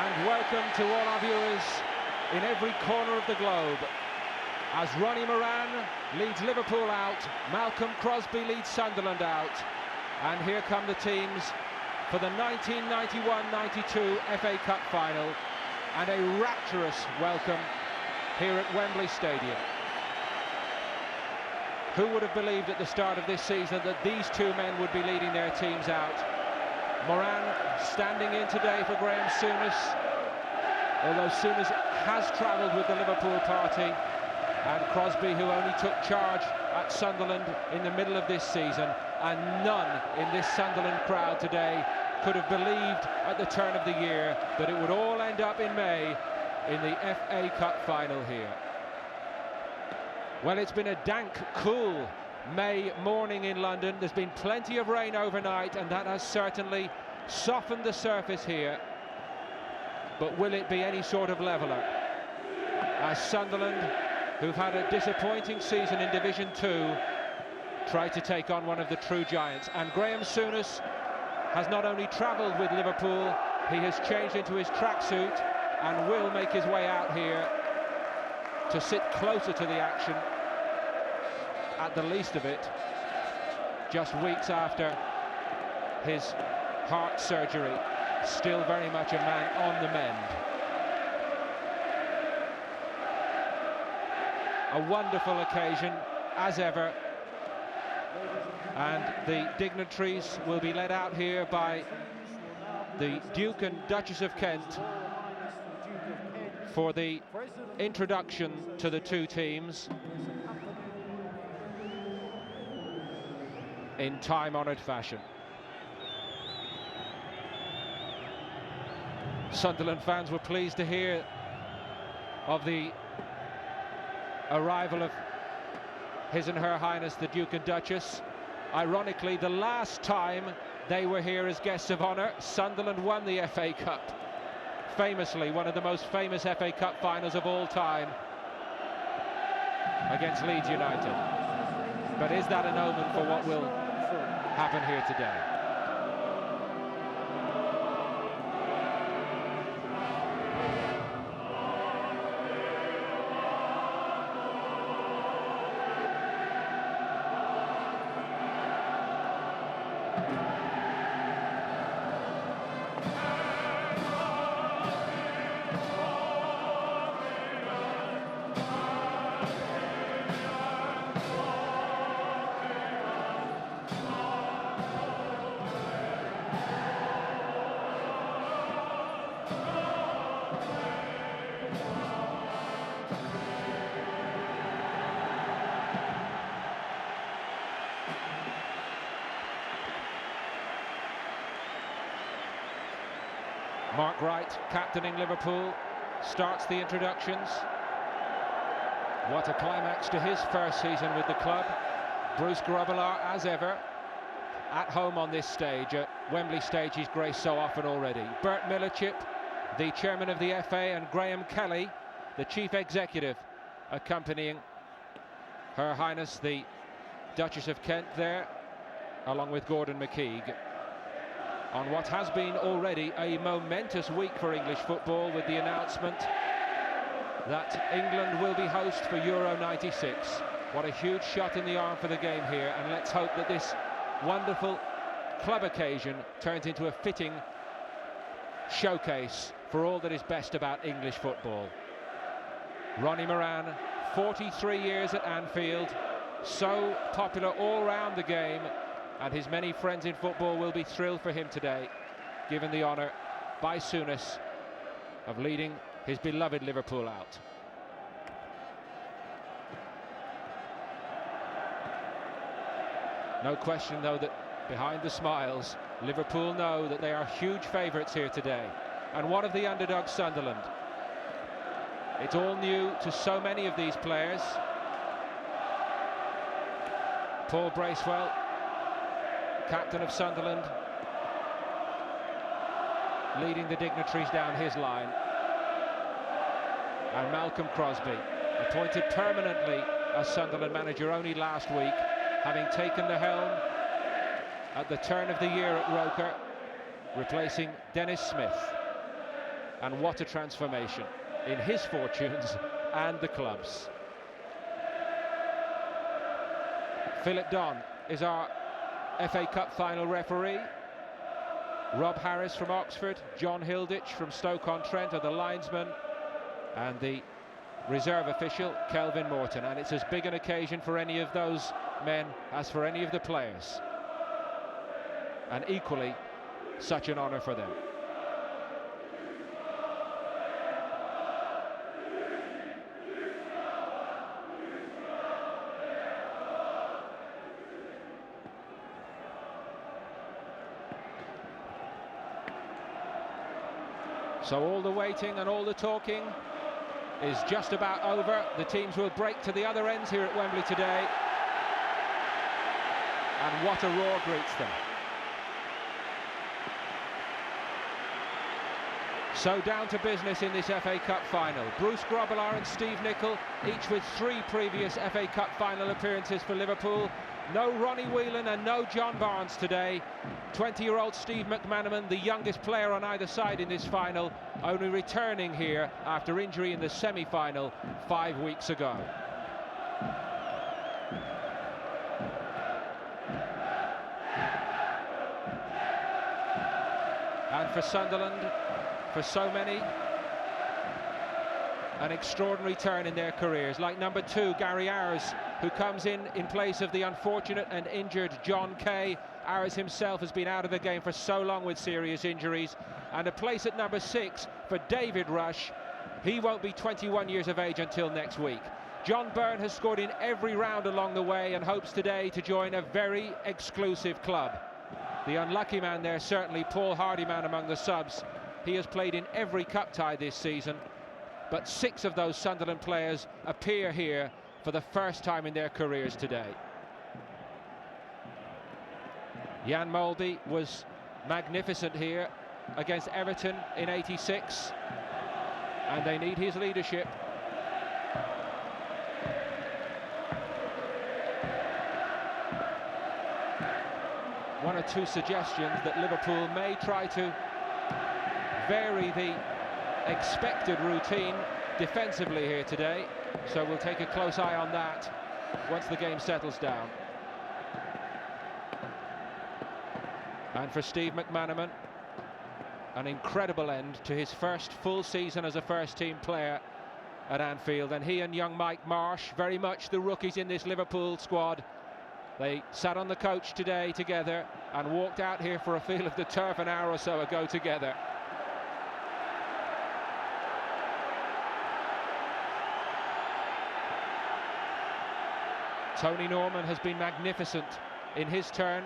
And welcome to all our viewers in every corner of the globe. As Ronnie Moran leads Liverpool out, Malcolm Crosby leads Sunderland out. And here come the teams for the 1991-92 FA Cup final. And a rapturous welcome here at Wembley Stadium. Who would have believed at the start of this season that these two men would be leading their teams out? Moran standing in today for Graham Souness, although Souness has travelled with the Liverpool party, and Crosby, who only took charge at Sunderland in the middle of this season, and none in this Sunderland crowd today could have believed at the turn of the year that it would all end up in May in the FA Cup final here. Well, it's been a dank, cool May morning in London. There's been plenty of rain overnight, and that has certainly softened the surface here. But will it be any sort of leveller? As Sunderland, who've had a disappointing season in Division 2, try to take on one of the true giants. And Graham Souness has not only travelled with Liverpool, he has changed into his tracksuit and will make his way out here to sit closer to the action, at the least of it, just weeks after his heart surgery. Still very much a man on the mend. A wonderful occasion, as ever, and the dignitaries will be led out here by the Duke and Duchess of Kent for the introduction to the two teams in time-honoured fashion. Sunderland fans were pleased to hear of the arrival of His and Her Highness the Duke and Duchess. Ironically, the last time they were here as guests of honour, Sunderland won the FA Cup. Famously, one of the most famous FA Cup finals of all time, against Leeds United. But is that an omen for what will happen here today? Mark Wright, captaining Liverpool, starts the introductions. What a climax to his first season with the club. Bruce Grobbelaar, as ever, at home on this stage, at Wembley stage he's graced so often already. Bert Millerchip, the chairman of the FA, and Graham Kelly, the chief executive, accompanying Her Highness the Duchess of Kent there, along with Gordon McKeague, on what has been already a momentous week for English football, with the announcement that England will be host for Euro 96. What a huge shot in the arm for the game here, and let's hope that this wonderful club occasion turns into a fitting showcase for all that is best about English football. Ronnie Moran, 43 years at Anfield, so popular all round the game, and his many friends in football will be thrilled for him today, given the honour by Souness of leading his beloved Liverpool out. No question, though, that behind the smiles, Liverpool know that they are huge favourites here today. And what of the underdog Sunderland? It's all new to so many of these players. Paul Bracewell, captain of Sunderland, leading the dignitaries down his line. And Malcolm Crosby, appointed permanently as Sunderland manager only last week, having taken the helm at the turn of the year at Roker, replacing Dennis Smith. and what a transformation in his fortunes and the club's. Philip Don is our FA Cup final referee. Rob Harris from Oxford, John Hilditch from Stoke-on-Trent are the linesmen, and the reserve official, Kelvin Morton. And it's as big an occasion for any of those men as for any of the players. And equally, such an honour for them. So all the waiting and all the talking is just about over. The teams will break to the other ends here at Wembley today. And what a roar greets them. So down to business in this FA Cup final. Bruce Grobbelaar and Steve Nicol, each with 3 previous FA Cup final appearances for Liverpool. No Ronnie Whelan and no John Barnes today. 20-year-old Steve McManaman, the youngest player on either side in this final, only returning here after injury in the semi-final 5 weeks ago. And for Sunderland, for so many, an extraordinary turn in their careers, like number 2, Gary Ayres, who comes in place of the unfortunate and injured John Kay. Ayres himself has been out of the game for so long with serious injuries. And a place at number 6 for David Rush. He won't be 21 years of age until next week. John Byrne has scored in every round along the way and hopes today to join a very exclusive club. The unlucky man there, certainly Paul Hardyman among the subs. He has played in every cup tie this season, but 6 of those Sunderland players appear here for the first time in their careers today. Jan Molby was magnificent here against Everton in '86, and they need his leadership. One or two suggestions that Liverpool may try to vary the expected routine defensively here today, so we'll take a close eye on that once the game settles down. And for Steve McManaman, an incredible end to his first full season as a first-team player at Anfield, and he and young Mike Marsh, very much the rookies in this Liverpool squad, they sat on the coach today together and walked out here for a feel of the turf an hour or so ago together. Tony Norman has been magnificent in his turn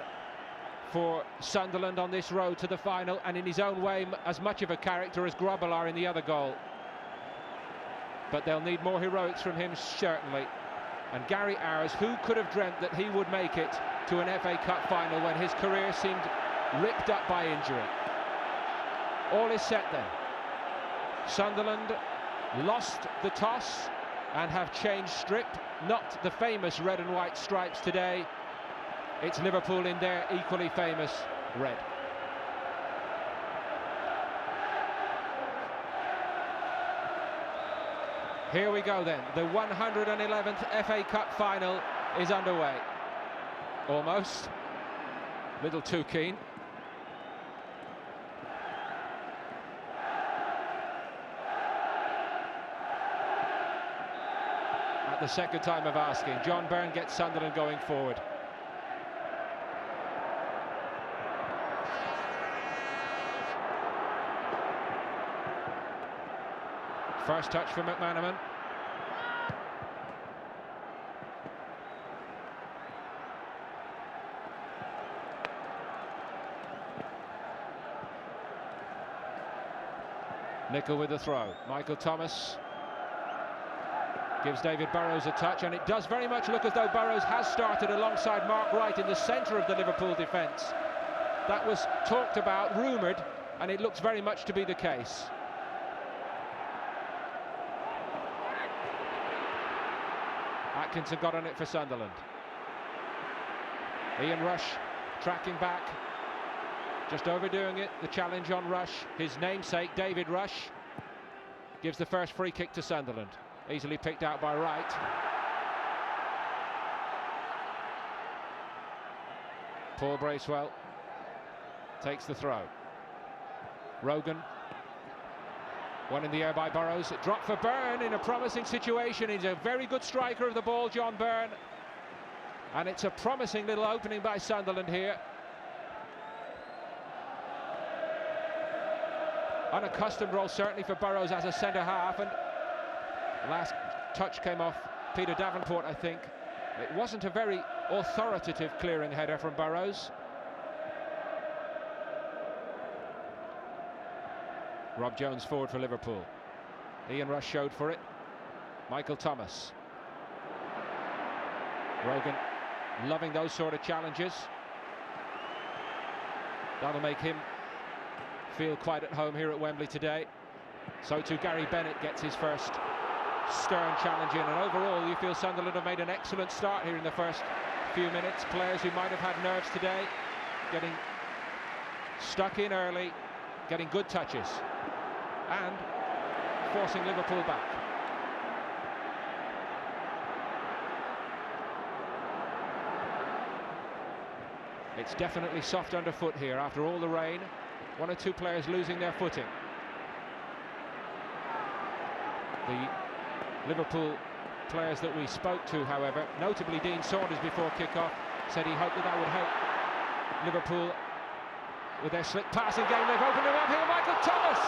for Sunderland on this road to the final, and in his own way as much of a character as Grobbelaar in the other goal. But they'll need more heroics from him, certainly. And Gary Ayres, who could have dreamt that he would make it to an FA Cup final when his career seemed ripped up by injury? All is set then. Sunderland lost the toss and have changed strip, not the famous red and white stripes today. It's Liverpool in their equally famous red. Here we go then. The 111th FA Cup final is underway. Almost. Little too keen. At the second time of asking, John Byrne gets Sunderland going forward. First touch for McManaman. Nicol with the throw. Michael Thomas gives David Burrows a touch, and it does very much look as though Burrows has started alongside Mark Wright in the centre of the Liverpool defence. That was talked about, rumoured, and it looks very much to be the case. Atkinson got on it for Sunderland. Ian Rush tracking back, just overdoing it. The challenge on Rush, his namesake David Rush, gives the first free kick to Sunderland. Easily picked out by Wright. Paul Bracewell takes the throw. Rogan. One in the air by Burrows. It dropped for Byrne in a promising situation. He's a very good striker of the ball, John Byrne. And it's a promising little opening by Sunderland here. Unaccustomed role certainly for Burrows as a centre-half, and the last touch came off Peter Davenport, I think. It wasn't a very authoritative clearing header from Burrows. Rob Jones forward for Liverpool. Ian Rush showed for it. Michael Thomas. Rogan loving those sort of challenges. That'll make him feel quite at home here at Wembley today. So too Gary Bennett gets his first stern challenge in, and overall you feel Sunderland have made an excellent start here in the first few minutes. Players who might have had nerves today getting stuck in early, getting good touches and forcing Liverpool back. It's definitely soft underfoot here after all the rain. One or two players losing their footing. The Liverpool players that we spoke to, however, notably Dean Saunders before kick-off, said he hoped that would help Liverpool with their slick passing game. They've opened it up here. Michael Thomas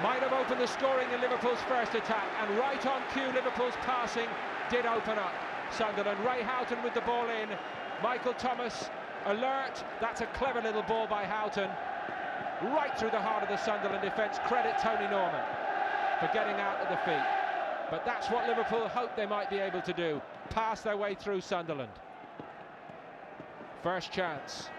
might have opened the scoring in Liverpool's first attack, and right on cue Liverpool's passing did open up Sunderland. Ray Houghton with the ball in. Michael Thomas alert. That's a clever little ball by Houghton, right through the heart of the Sunderland defence. Credit Tony Norman for getting out of the feet. But that's what Liverpool hoped they might be able to do, pass their way through Sunderland. First chance.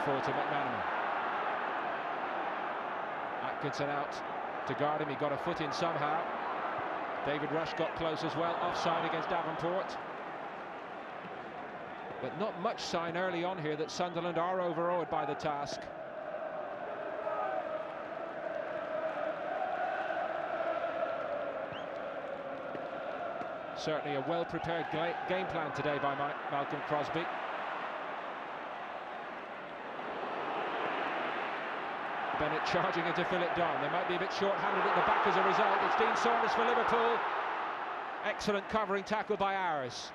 Forward to McManaman. Atkinson out to guard him. He got a foot in somehow. David Rush got close as well. Offside against Davenport. But not much sign early on here that Sunderland are overawed by the task. Certainly a well-prepared game plan today by Malcolm Crosby. Bennett charging in to fill it down. They might be a bit short-handed at the back as a result. It's Dean Saunders for Liverpool. Excellent covering tackle by Ayres.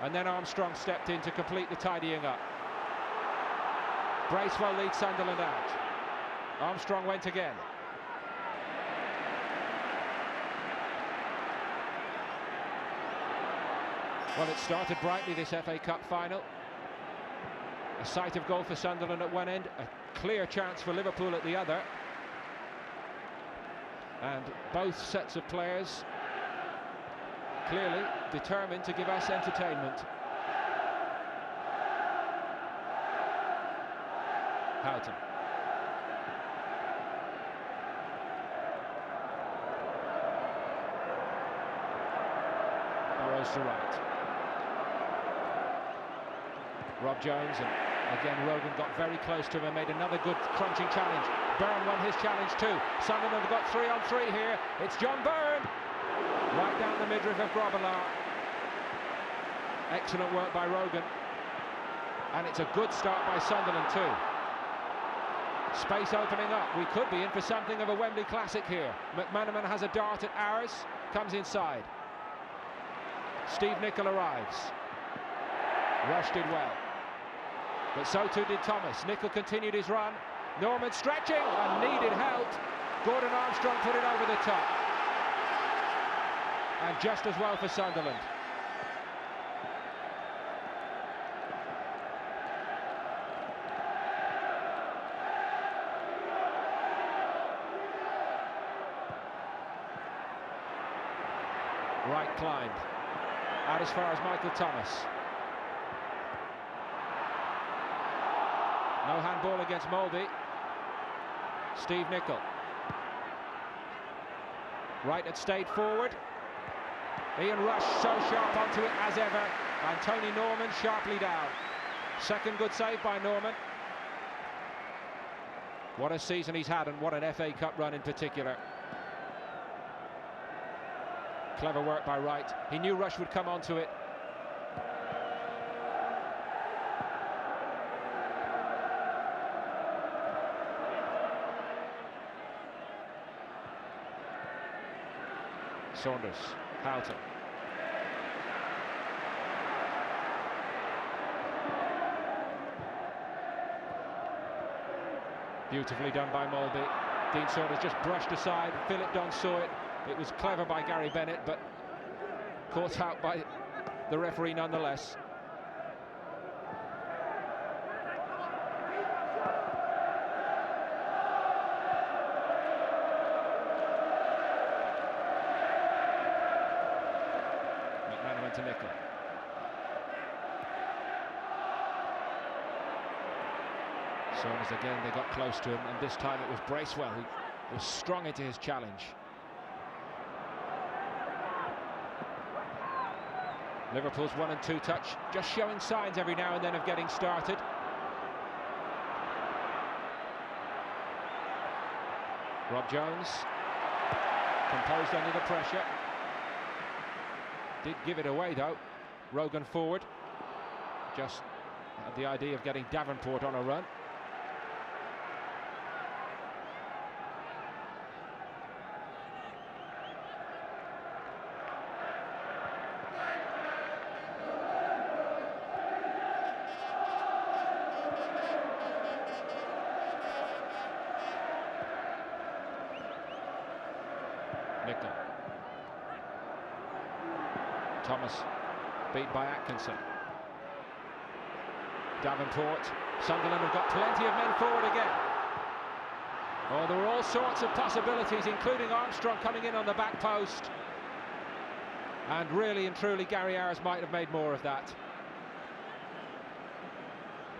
And then Armstrong stepped in to complete the tidying up. Bracewell leads Sunderland out. Armstrong went again. Well, it started brightly, this FA Cup final. A sight of goal for Sunderland at one end, a clear chance for Liverpool at the other. And both sets of players clearly determined to give us entertainment. Houghton. Burrows to right. Rob Jones, and again Rogan got very close to him and made another good crunching challenge. Byrne won his challenge too. Sunderland have got 3-on-3 here. It's John Byrne, right down the midriff of Grobbelaar. Excellent work by Rogan, and it's a good start by Sunderland too. Space opening up. We could be in for something of a Wembley classic here. McManaman has a dart at Ayres, comes inside. Steve Nicol arrives. Rush did well, but so too did Thomas. Nicol continued his run. Norman stretching and needed help. Gordon Armstrong put it over the top. And just as well for Sunderland. Right climbed. Out as far as Michael Thomas. No handball against Molby. Steve Nicol. Wright had stayed forward. Ian Rush so sharp onto it as ever. And Tony Norman sharply down. Second good save by Norman. What a season he's had, and what an FA Cup run in particular. Clever work by Wright. He knew Rush would come onto it. Saunders, Houghton. Beautifully done by Molby. Dean Saunders just brushed aside. Philip Dunn saw it. It was clever by Gary Bennett, but caught out by the referee nonetheless. McManaman to Nicol. Saunders again, they got close to him, and this time it was Bracewell who was strong into his challenge. Liverpool's 1 and 2 touch, just showing signs every now and then of getting started. Rob Jones, composed under the pressure. Did give it away though. Rogan forward. Just had the idea of getting Davenport on a run. Nicol. Thomas beat by Atkinson. Davenport. Sunderland have got plenty of men forward again. Oh, there were all sorts of possibilities, including Armstrong coming in on the back post. And really and truly, Gary Ayres might have made more of that.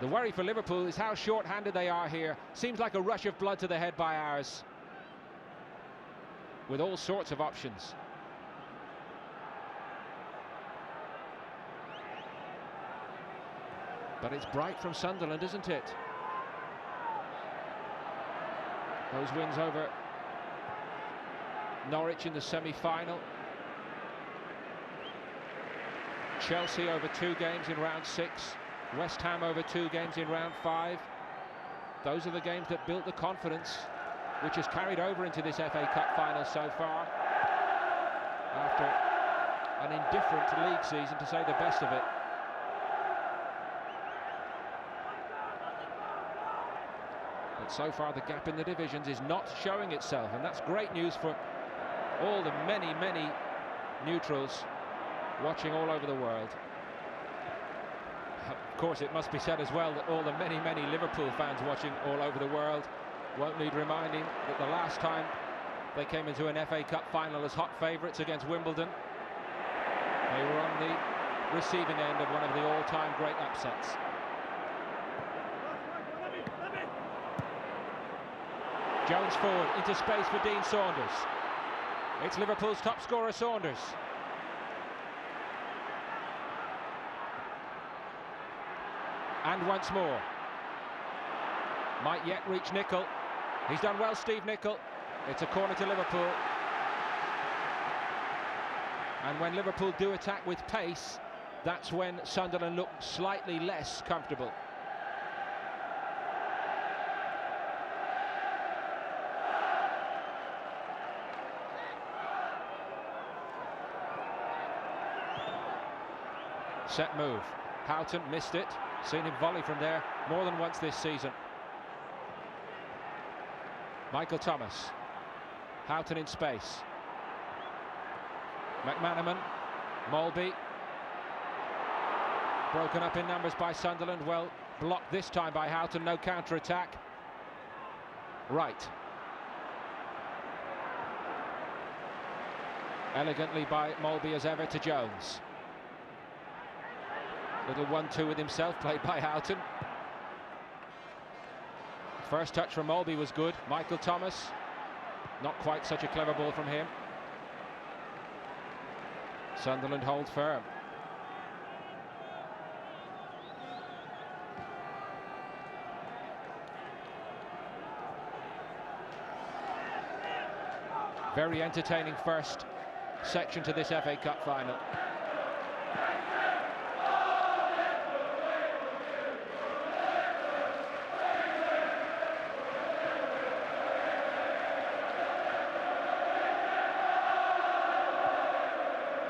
The worry for Liverpool is how short-handed they are here. Seems like a rush of blood to the head by Ayres, with all sorts of options. But it's bright from Sunderland, isn't it? Those wins over Norwich in the semi-final. Chelsea over 2 games in round 6. West Ham over 2 games in round 5. Those are the games that built the confidence, which has carried over into this FA Cup final so far, after an indifferent league season, to say the best of it. But so far the gap in the divisions is not showing itself, and that's great news for all the many, many neutrals watching all over the world. Of course, it must be said as well that all the many, many Liverpool fans watching all over the world won't need reminding that the last time they came into an FA Cup final as hot favourites against Wimbledon, they were on the receiving end of one of the all-time great upsets. Jones forward into space for Dean Saunders. It's Liverpool's top scorer, Saunders. And once more. Might yet reach Nicol. He's done well, Steve Nicol. It's a corner to Liverpool. And when Liverpool do attack with pace, that's when Sunderland look slightly less comfortable. Set move. Houghton missed it. Seen him volley from there more than once this season. Michael Thomas. Houghton in space. McManaman. Molby. Broken up in numbers by Sunderland. Well blocked this time by Houghton. No counter-attack. Wright. Elegantly by Molby as ever to Jones. Little 1-2 with himself, played by Houghton. First touch from Mulby was good. Michael Thomas, not quite such a clever ball from him. Sunderland hold firm. Very entertaining first section to this FA Cup final.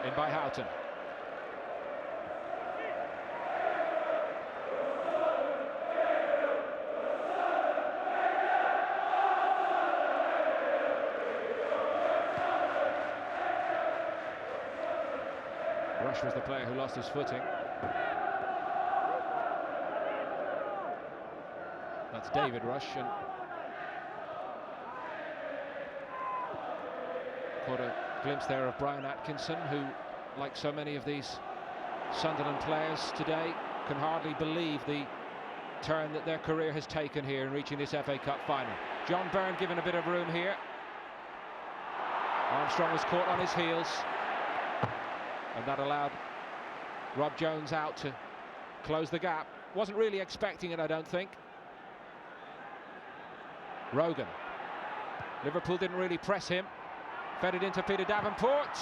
In by Houghton. Rush was the player who lost his footing. That's David Rush, and caught a glimpse there of Brian Atkinson, who, like so many of these Sunderland players today, can hardly believe the turn that their career has taken here in reaching this FA Cup final. John Byrne given a bit of room here. Armstrong was caught on his heels, and that allowed Rob Jones out to close the gap. Wasn't really expecting it, I don't think. Rogan. Liverpool didn't really press him. Fed it into Peter Davenport.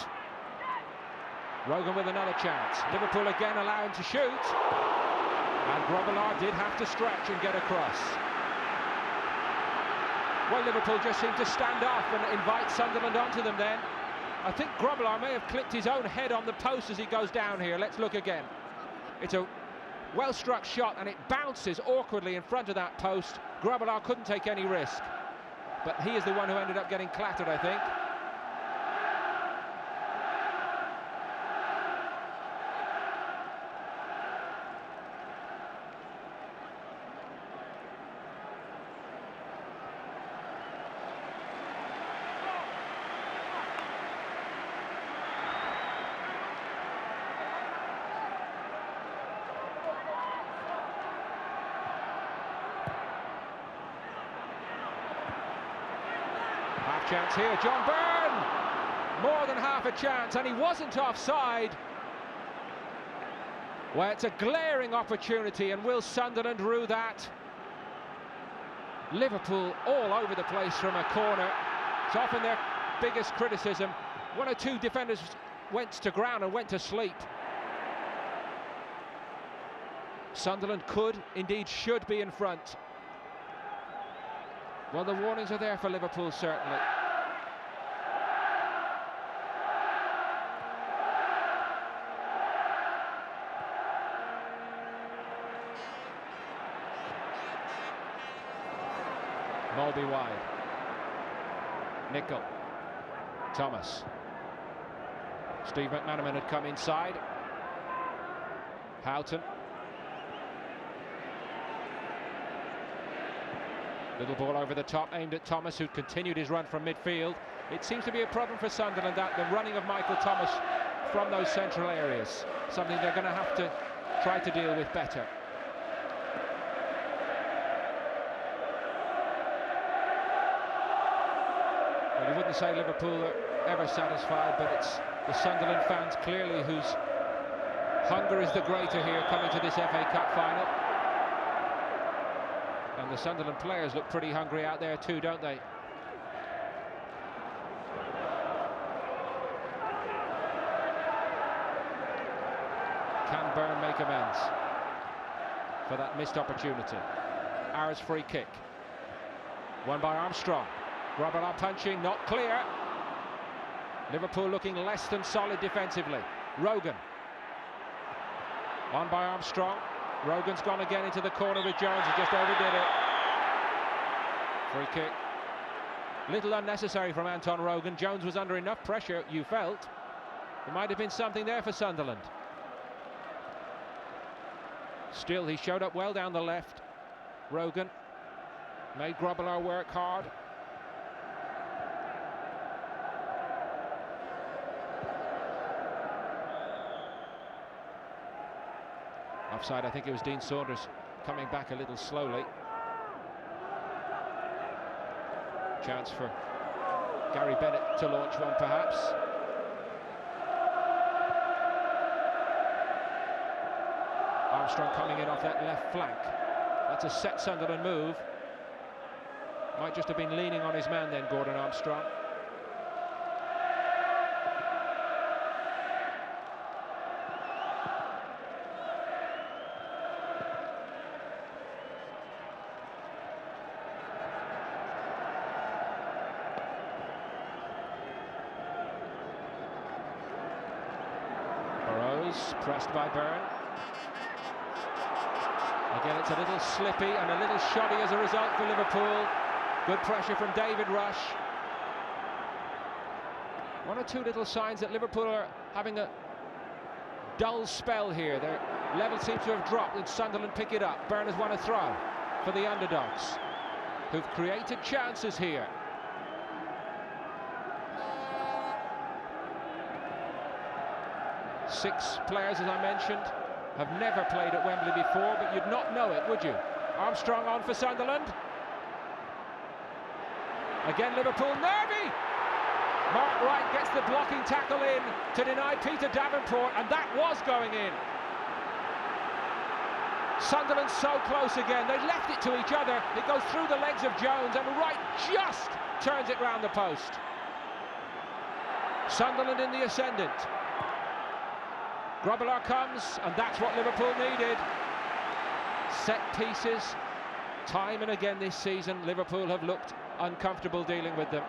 Rogan with another chance. Liverpool again allowing to shoot. And Grobbelaar did have to stretch and get across. Well, Liverpool just seemed to stand off and invite Sunderland onto them then. I think Grobbelaar may have clipped his own head on the post as he goes down here. Let's look again. It's a well-struck shot and it bounces awkwardly in front of that post. Grobbelaar couldn't take any risk. But he is the one who ended up getting clattered, I think. Half chance here, John Byrne! More than half a chance, and he wasn't offside. Well, it's a glaring opportunity, and will Sunderland rue that? Liverpool all over the place from a corner. It's often their biggest criticism. One or two defenders went to ground and went to sleep. Sunderland could, indeed should be in front. Well, the warnings are there for Liverpool, certainly. Mulby wide. Nicol. Thomas. Steve McManaman had come inside. Houghton. Little ball over the top, aimed at Thomas, who continued his run from midfield. It seems to be a problem for Sunderland, that the running of Michael Thomas from those central areas. Something they're going to have to try to deal with better. Well, you wouldn't say Liverpool are ever satisfied, but it's the Sunderland fans clearly whose hunger is the greater here coming to this FA Cup final. And the Sunderland players look pretty hungry out there too, don't they? Can Byrne make amends for that missed opportunity? Ours free kick. Won by Armstrong. Grobbelaar punching, not clear. Liverpool looking less than solid defensively. Rogan. On by Armstrong. Rogan's gone again into the corner with Jones, he just overdid it. Free kick. Little unnecessary from Anton Rogan. Jones was under enough pressure, you felt. There might have been something there for Sunderland. Still, he showed up well down the left. Rogan made Grobbelaar work hard. Offside, I think it was Dean Saunders coming back a little slowly. Chance for Gary Bennett to launch one, perhaps. Armstrong coming in off that left flank. That's a set Sunderland move. Might just have been leaning on his man then, Gordon Armstrong. Pressed by Byrne. Again, it's a little slippy and a little shoddy as a result for Liverpool. Good pressure from David Rush. One or two little signs that Liverpool are having a dull spell here. Their level seems to have dropped and Sunderland pick it up. Byrne has won a throw for the underdogs, who've created chances here. Six players, as I mentioned, have never played at Wembley before, but you'd not know it, would you? Armstrong on for Sunderland. Again, Liverpool nervy. Mark Wright gets the blocking tackle in to deny Peter Davenport, and that was going in. Sunderland so close again. They left it to each other. It goes through the legs of Jones, and Wright just turns it round the post. Sunderland in the ascendant. Grobbelaar comes, and that's what Liverpool needed. Set pieces, time and again this season, Liverpool have looked uncomfortable dealing with them.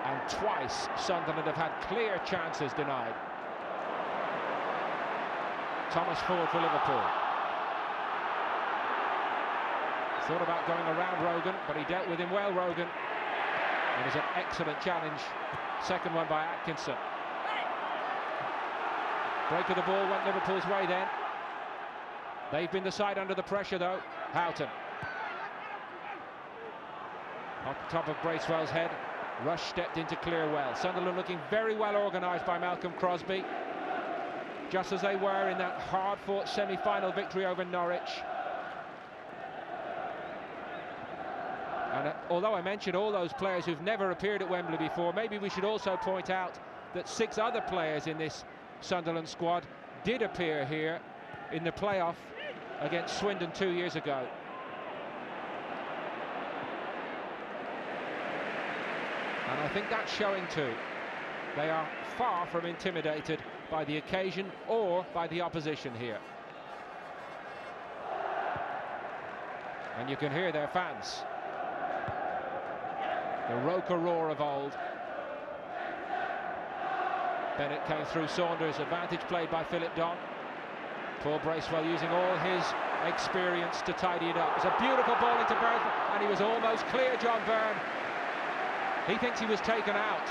And twice Sunderland have had clear chances denied. Thomas forward for Liverpool. Thought about going around Rogan, but he dealt with him well, Rogan. It was an excellent challenge. Second one by Atkinson. Break of the ball went Liverpool's way then. They've been the side under the pressure though. Houghton. On top of Bracewell's head. Rush stepped in to clear well. Sunderland looking very well organised by Malcolm Crosby. Just as they were in that hard-fought semi-final victory over Norwich. And although I mentioned all those players who've never appeared at Wembley before, maybe we should also point out that 6 other players in this Sunderland squad did appear here in the playoff against Swindon 2 years ago. And I think that's showing too. They are far from intimidated by the occasion or by the opposition here. And you can hear their fans. The Roker roar of old. Bennett came through Saunders, advantage played by Philip Don. Paul Bracewell using all his experience to tidy it up. It's a beautiful ball into Byrne, and he was almost clear, John Byrne. He thinks he was taken out.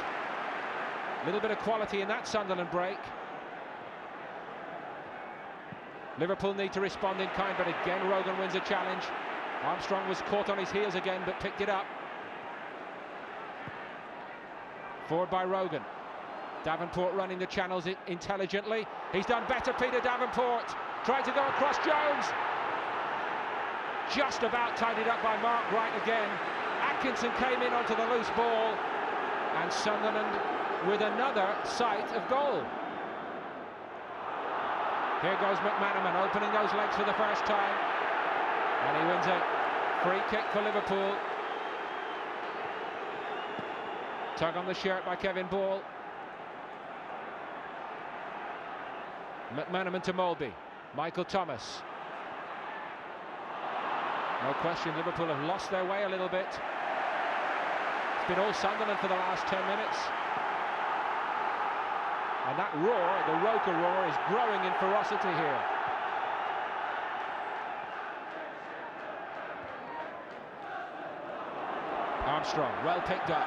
A little bit of quality in that Sunderland break. Liverpool need to respond in kind, but again Rogan wins a challenge. Armstrong was caught on his heels again, but picked it up. Forward by Rogan. Davenport running the channels intelligently. He's done better, Peter Davenport. Tried to go across Jones. Just about tidied up by Mark Wright again. Atkinson came in onto the loose ball. And Sunderland with another sight of goal. Here goes McManaman opening those legs for the first time. And he wins a free kick for Liverpool. Tug on the shirt by Kevin Ball. McManaman to Molby. Michael Thomas. No question, Liverpool have lost their way a little bit. It's been all Sunderland for the last 10 minutes. And that roar, the Roker roar, is growing in ferocity here. Armstrong, well picked up.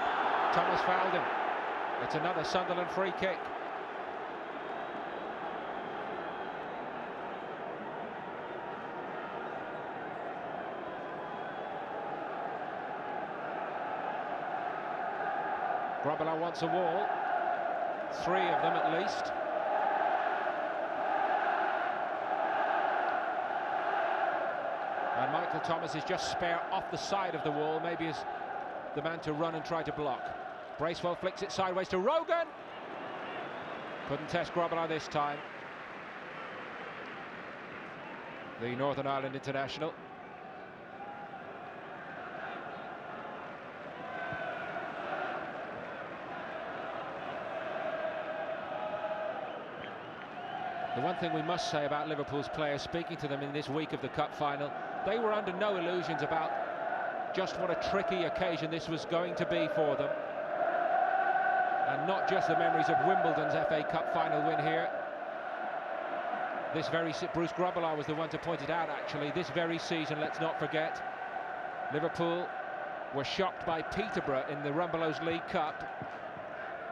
Thomas fouled him. It's another Sunderland free kick. Grobbelaar wants a wall. 3 of them at least. Michael Thomas is just spare off the side of the wall, maybe is the man to run and try to block. Bracewell flicks it sideways to Rogan. Couldn't test Grobbelaar this time. The Northern Ireland international. The one thing we must say about Liverpool's players, speaking to them in this week of the Cup final, they were under no illusions about just what a tricky occasion this was going to be for them. And not just the memories of Wimbledon's FA Cup final win here. This very Bruce Grobbelaar was the one to point it out, actually. This very season, let's not forget, Liverpool were shocked by Peterborough in the Rumbelows League Cup.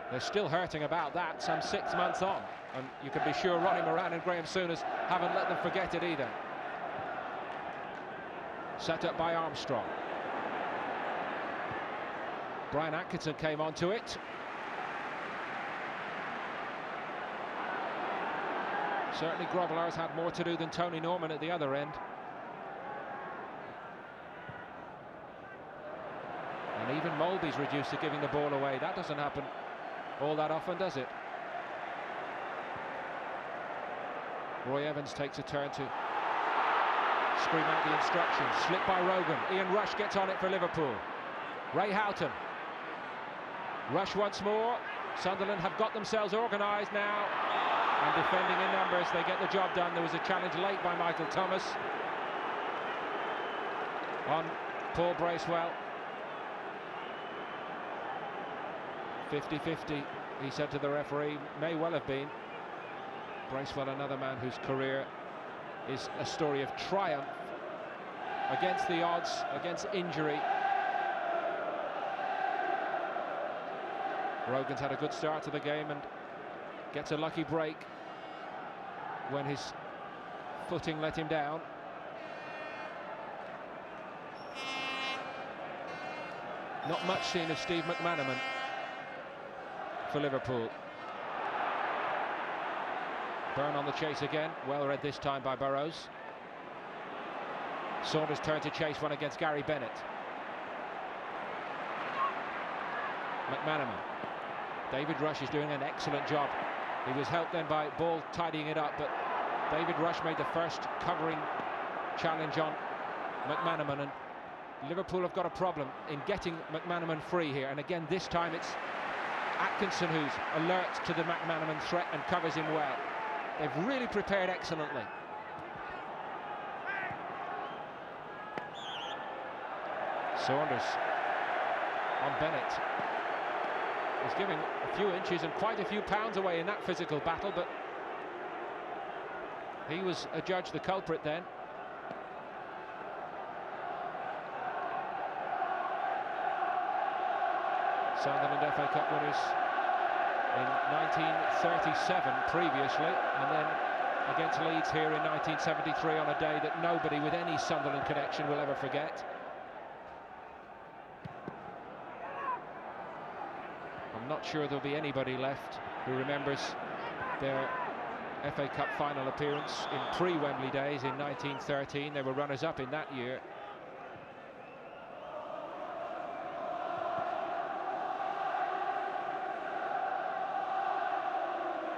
They're still hurting about that some 6 months on. And you can be sure Ronnie Moran and Graham Souness haven't let them forget it either. Set up by Armstrong. Brian Atkinson came onto it. Certainly Grobbelaar's had more to do than Tony Norman at the other end. And even Molby's reduced to giving the ball away. That doesn't happen all that often, does it? Roy Evans takes a turn to scream out the instructions. Slip by Rogan. Ian Rush gets on it for Liverpool. Ray Houghton. Rush once more. Sunderland have got themselves organised now. And defending in numbers, they get the job done. There was a challenge late by Michael Thomas on Paul Bracewell. 50-50, he said to the referee. May well have been. Bracewell, another man whose career is a story of triumph against the odds, against injury. Rogan's had a good start to the game and gets a lucky break when his footing let him down. Not much seen of Steve McManaman for Liverpool. Byrne on the chase again, well read this time by Burrows. Saunders turned to chase one against Gary Bennett. McManaman. David Rush is doing an excellent job. He was helped then by Ball tidying it up, but David Rush made the first covering challenge on McManaman, and Liverpool have got a problem in getting McManaman free here. And again, this time it's Atkinson who's alert to the McManaman threat and covers him well. They've really prepared excellently. Saunders on Bennett. He's giving a few inches and quite a few pounds away in that physical battle, but he was adjudged the culprit then. Sunderland FA Cup winners in 1937 previously, and then against Leeds here in 1973 on a day that nobody with any Sunderland connection will ever forget. I'm not sure there'll be anybody left who remembers their FA Cup final appearance in pre-Wembley days in 1913. They were runners-up in that year.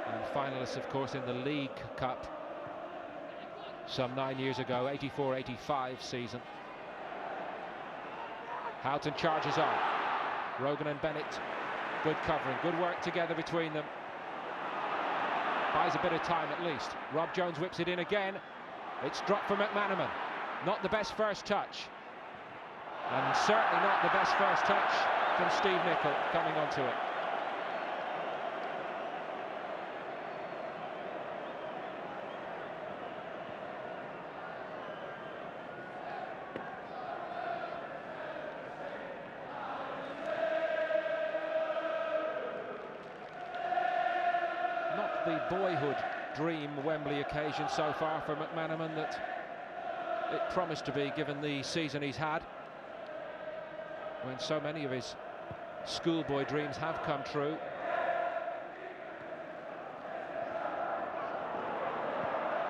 And finalists, of course, in the League Cup some 9 years ago, 84-85 season. Houghton charges on. Rogan and Bennett, good covering, good work together between them. Buys a bit of time at least. Rob Jones whips it in again. It's dropped for McManaman. Not the best first touch. And certainly not the best first touch from Steve Nicol coming onto it. The boyhood dream Wembley occasion so far for McManaman that it promised to be, given the season he's had, when so many of his schoolboy dreams have come true.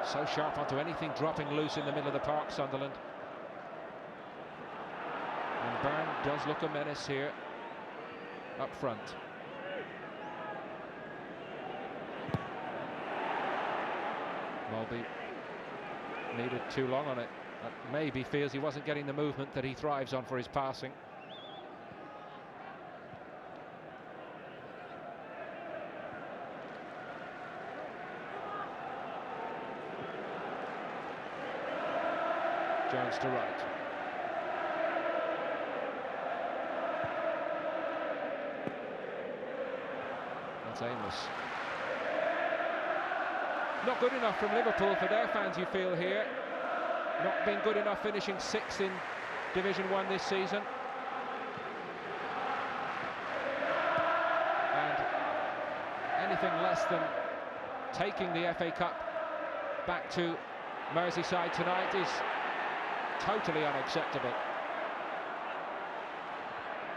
So sharp onto anything dropping loose in the middle of the park, Sunderland. Byrne does look a menace here up front. Mulby needed too long on it. Maybe feels he wasn't getting the movement that he thrives on for his passing. Jones to right. That's aimless. Not good enough from Liverpool for their fans, you feel here. Not been good enough, finishing 6th in Division 1 this season. And anything less than taking the FA Cup back to Merseyside tonight is totally unacceptable.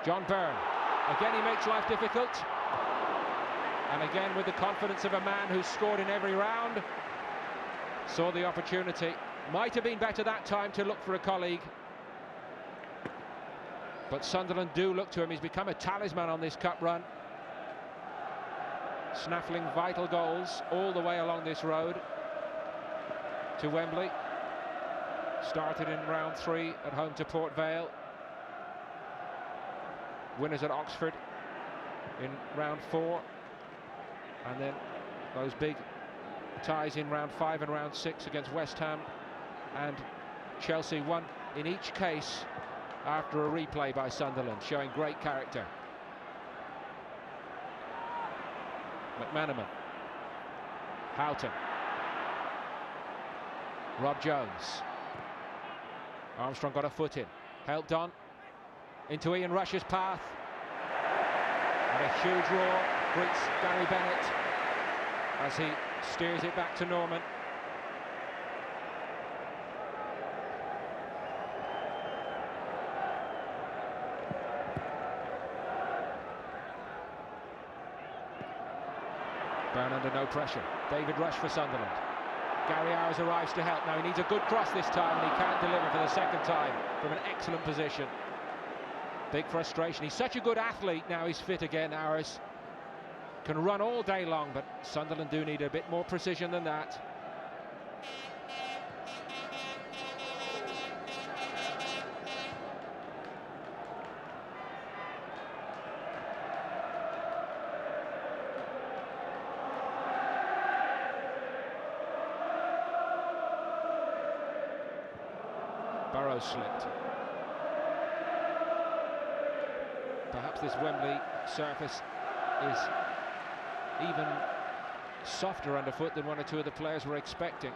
John Byrne, again he makes life difficult, and again with the confidence of a man who's scored in every round. Saw the opportunity, might have been better that time to look for a colleague, but Sunderland do look to him. He's become a talisman on this cup run, snaffling vital goals all the way along this road to Wembley. Started in round 3 at home to Port Vale. Winners at Oxford in round 4. And then those big ties in round 5 and round 6 against West Ham and Chelsea, won in each case after a replay by Sunderland, showing great character. McManaman. Houghton. Rob Jones. Armstrong got a foot in, helped on into Ian Rush's path, and a huge roar greets Gary Bennett as he steers it back to Norman. Byrne under no pressure. David Rush for Sunderland. Gary Owers arrives to help. Now he needs a good cross this time, and he can't deliver for the second time from an excellent position. Big frustration. He's such a good athlete now he's fit again, Owers. Can run all day long, but Sunderland do need a bit more precision than that. Burrows slipped. Perhaps this Wembley surface is even softer underfoot than one or two of the players were expecting.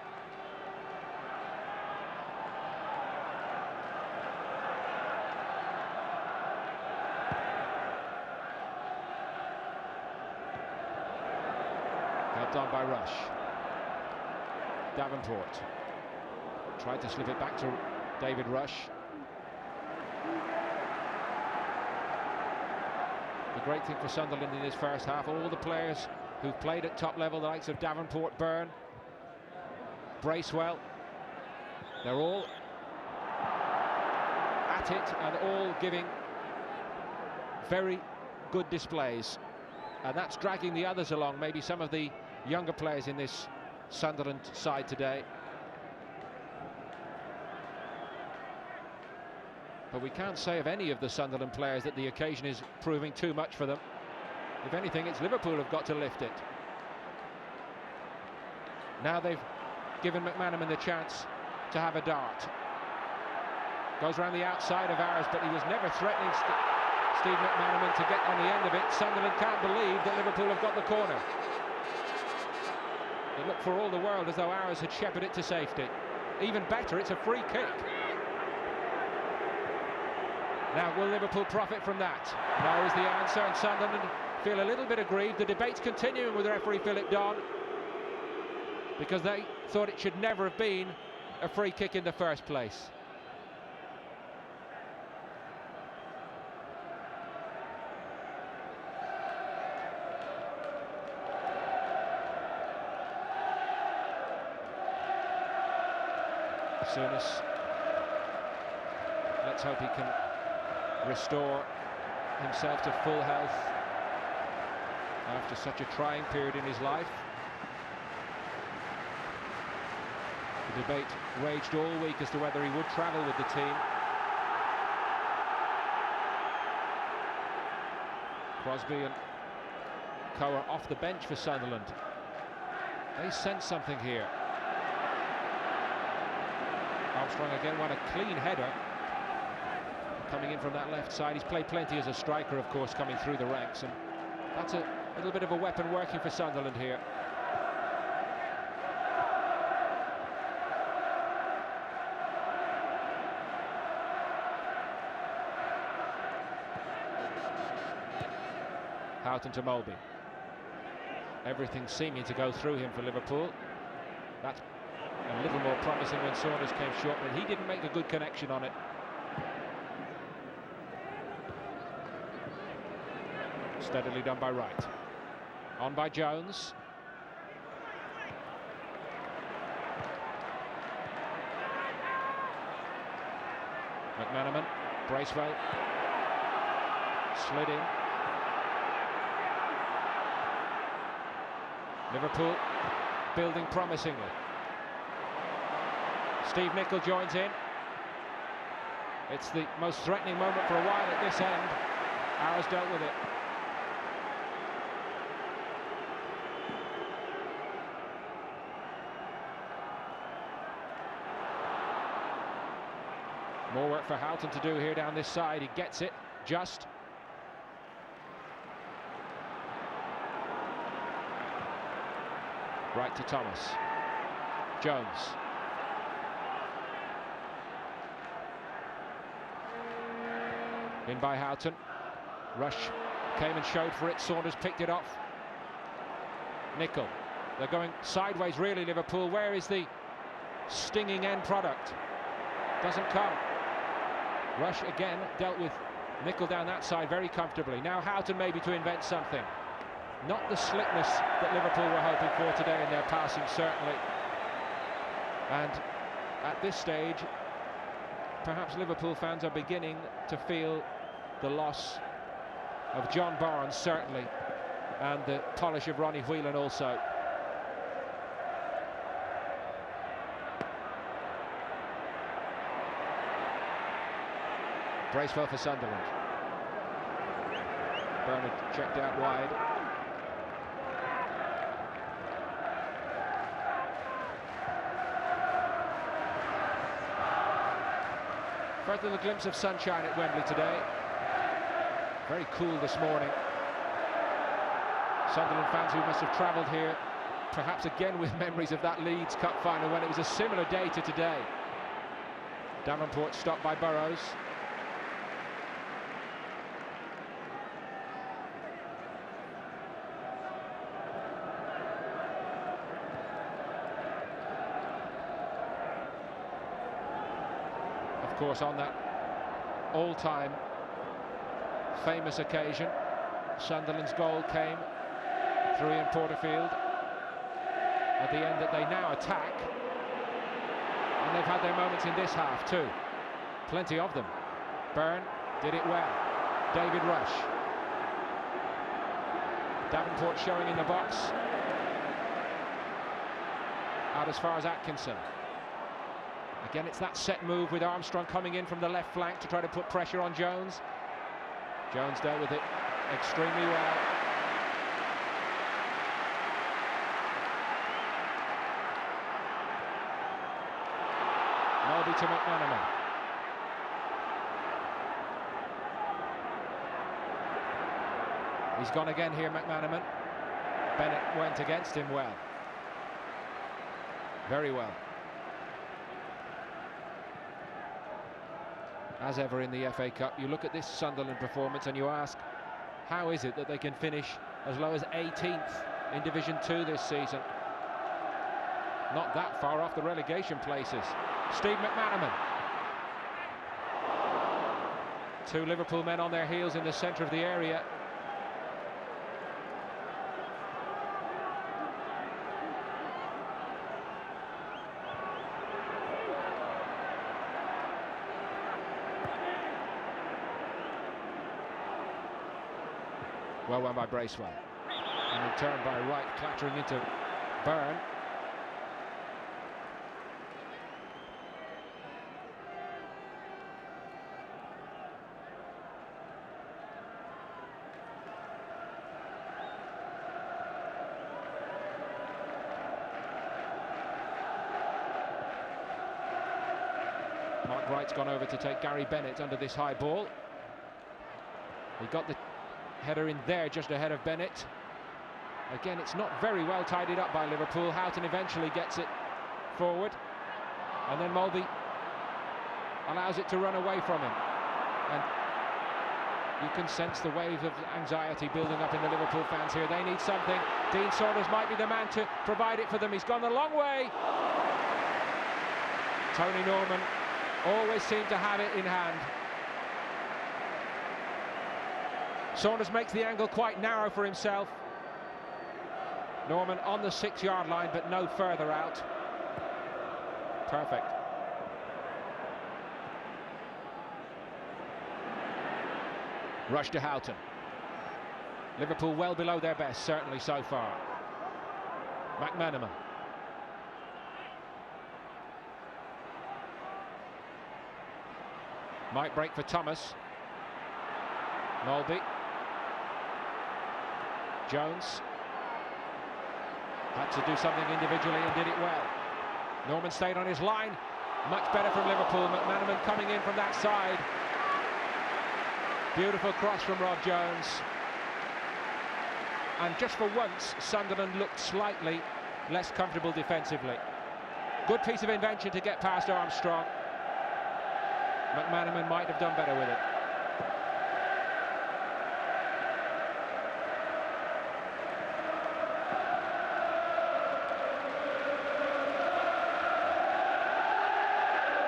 Helped on by Rush. Davenport tried to slip it back to David Rush. The great thing for Sunderland in this first half, all the players who've played at top level, the likes of Davenport, Byrne, Bracewell, they're all at it and all giving very good displays, and that's dragging the others along, maybe some of the younger players in this Sunderland side today. But we can't say of any of the Sunderland players that the occasion is proving too much for them. If anything, it's Liverpool who've got to lift it. Now they've given McManaman the chance to have a dart. Goes around the outside of ours, but he was never threatening Steve McManaman to get on the end of it. Sunderland can't believe that Liverpool have got the corner. It looked for all the world as though ours had shepherded it to safety. Even better, it's a free kick. Now, will Liverpool profit from that? No is the answer, and Sunderland feel a little bit aggrieved. The debate's continuing with referee Philip Don, because they thought it should never have been a free kick in the first place. Souness, let's hope he can restore himself to full health after such a trying period in his life. The debate raged all week as to whether he would travel with the team. Crosby and Coer off the bench for Sunderland. They sense something here. Armstrong again won a clean header coming in from that left side. He's played plenty as a striker, of course, coming through the ranks, and that's a little bit of a weapon working for Sunderland here. Houghton to Mulby. Everything seeming to go through him for Liverpool. That's a little more promising when Saunders came short, but he didn't make a good connection on it. Steadily done by Wright. On by Jones. McManaman, Bracewell, slid in. Liverpool building promisingly. Steve Nicol joins in. It's the most threatening moment for a while at this end. Arrows dealt with it. More work for Houghton to do here down this side. He gets it just. Right to Thomas. Jones. In by Houghton. Rush came and showed for it. Saunders picked it off. Nicol. They're going sideways really, Liverpool. Where is the stinging end product? Doesn't come. Rush again dealt with Nicol down that side very comfortably. Now Houghton maybe to invent something. Not the slickness that Liverpool were hoping for today in their passing, certainly. And at this stage, perhaps Liverpool fans are beginning to feel the loss of John Barnes, certainly, and the polish of Ronnie Whelan also. Bracewell for Sunderland. Bernard checked out wide. First little glimpse of sunshine at Wembley today. Very cool this morning. Sunderland fans who must have travelled here, perhaps again with memories of that Leeds Cup final when it was a similar day to today. Davenport stopped by Burrows. Of course, on that all-time famous occasion, Sunderland's goal came through Ian Porterfield at the end that they now attack, and they've had their moments in this half too, plenty of them. Byrne did it well. David Rush. Davenport showing in the box. Out as far as Atkinson. Again, it's that set move with Armstrong coming in from the left flank to try to put pressure on Jones. Jones dealt with it extremely well. Mulby to McManaman. He's gone again here, McManaman. Bennett went against him well. Very well. As ever in the FA Cup, you look at this Sunderland performance and you ask, how is it that they can finish as low as 18th in Division 2 this season? Not that far off the relegation places. Steve McManaman. Two Liverpool men on their heels in the centre of the area. Well won by Bracewell. And returned by Wright, clattering into Byrne. Mark Wright's gone over to take Gary Bennett under this high ball. He got the header in there just ahead of Bennett. Again, it's not very well tidied up by Liverpool. Houghton eventually gets it forward, and then Mulvey allows it to run away from him. And you can sense the wave of anxiety building up in the Liverpool fans here. They need something. Dean Saunders might be the man to provide it for them. He's gone a long way. Tony Norman always seemed to have it in hand. Saunders makes the angle quite narrow for himself. Norman on the 6-yard line, but no further out. Perfect. Rush to Houghton. Liverpool well below their best, certainly so far. McManaman. Might break for Thomas. Mulvey. Jones. Had to do something individually and did it well. Norman stayed on his line. Much better from Liverpool. McManaman coming in from that side. Beautiful cross from Rob Jones. And just for once, Sunderland looked slightly less comfortable defensively. Good piece of invention to get past Armstrong. McManaman might have done better with it.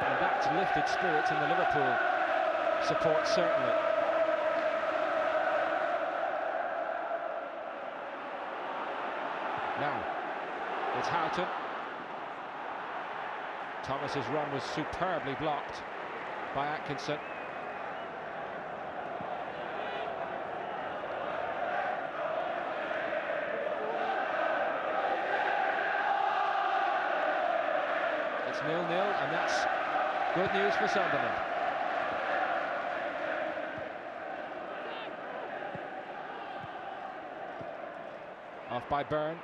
And that's lifted spirits in the Liverpool support, certainly. Now, it's Houghton. Thomas's run was superbly blocked by Atkinson. It's 0-0, and that's good news for Sunderland. Off by Byrne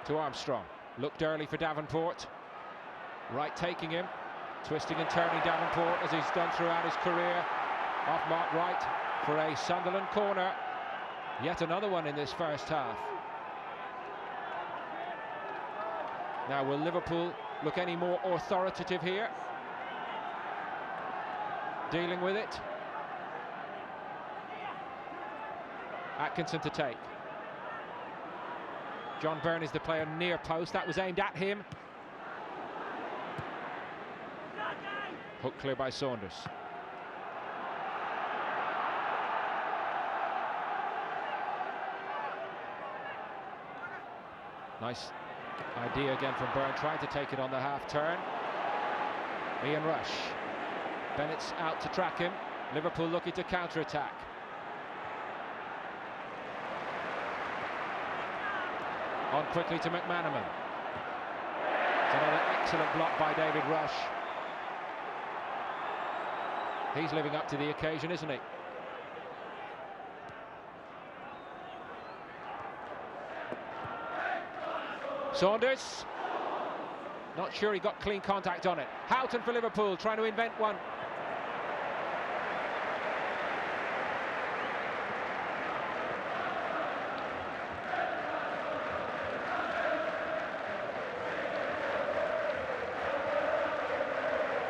to Armstrong. Looked early for Davenport. Wright taking him. Twisting and turning Davenport as he's done throughout his career. Off Mark Wright for a Sunderland corner. Yet another one in this first half. Now, will Liverpool look any more authoritative here? Dealing with it. Atkinson to take. John Byrne is the player near post. That was aimed at him. Hook clear by Saunders. Nice idea again from Byrne, trying to take it on the half turn. Ian Rush. Bennett's out to track him. Liverpool looking to counter-attack. On quickly to McManaman. It's another excellent block by David Rush. He's living up to the occasion, isn't he? Saunders. Not sure he got clean contact on it. Houghton for Liverpool, trying to invent one.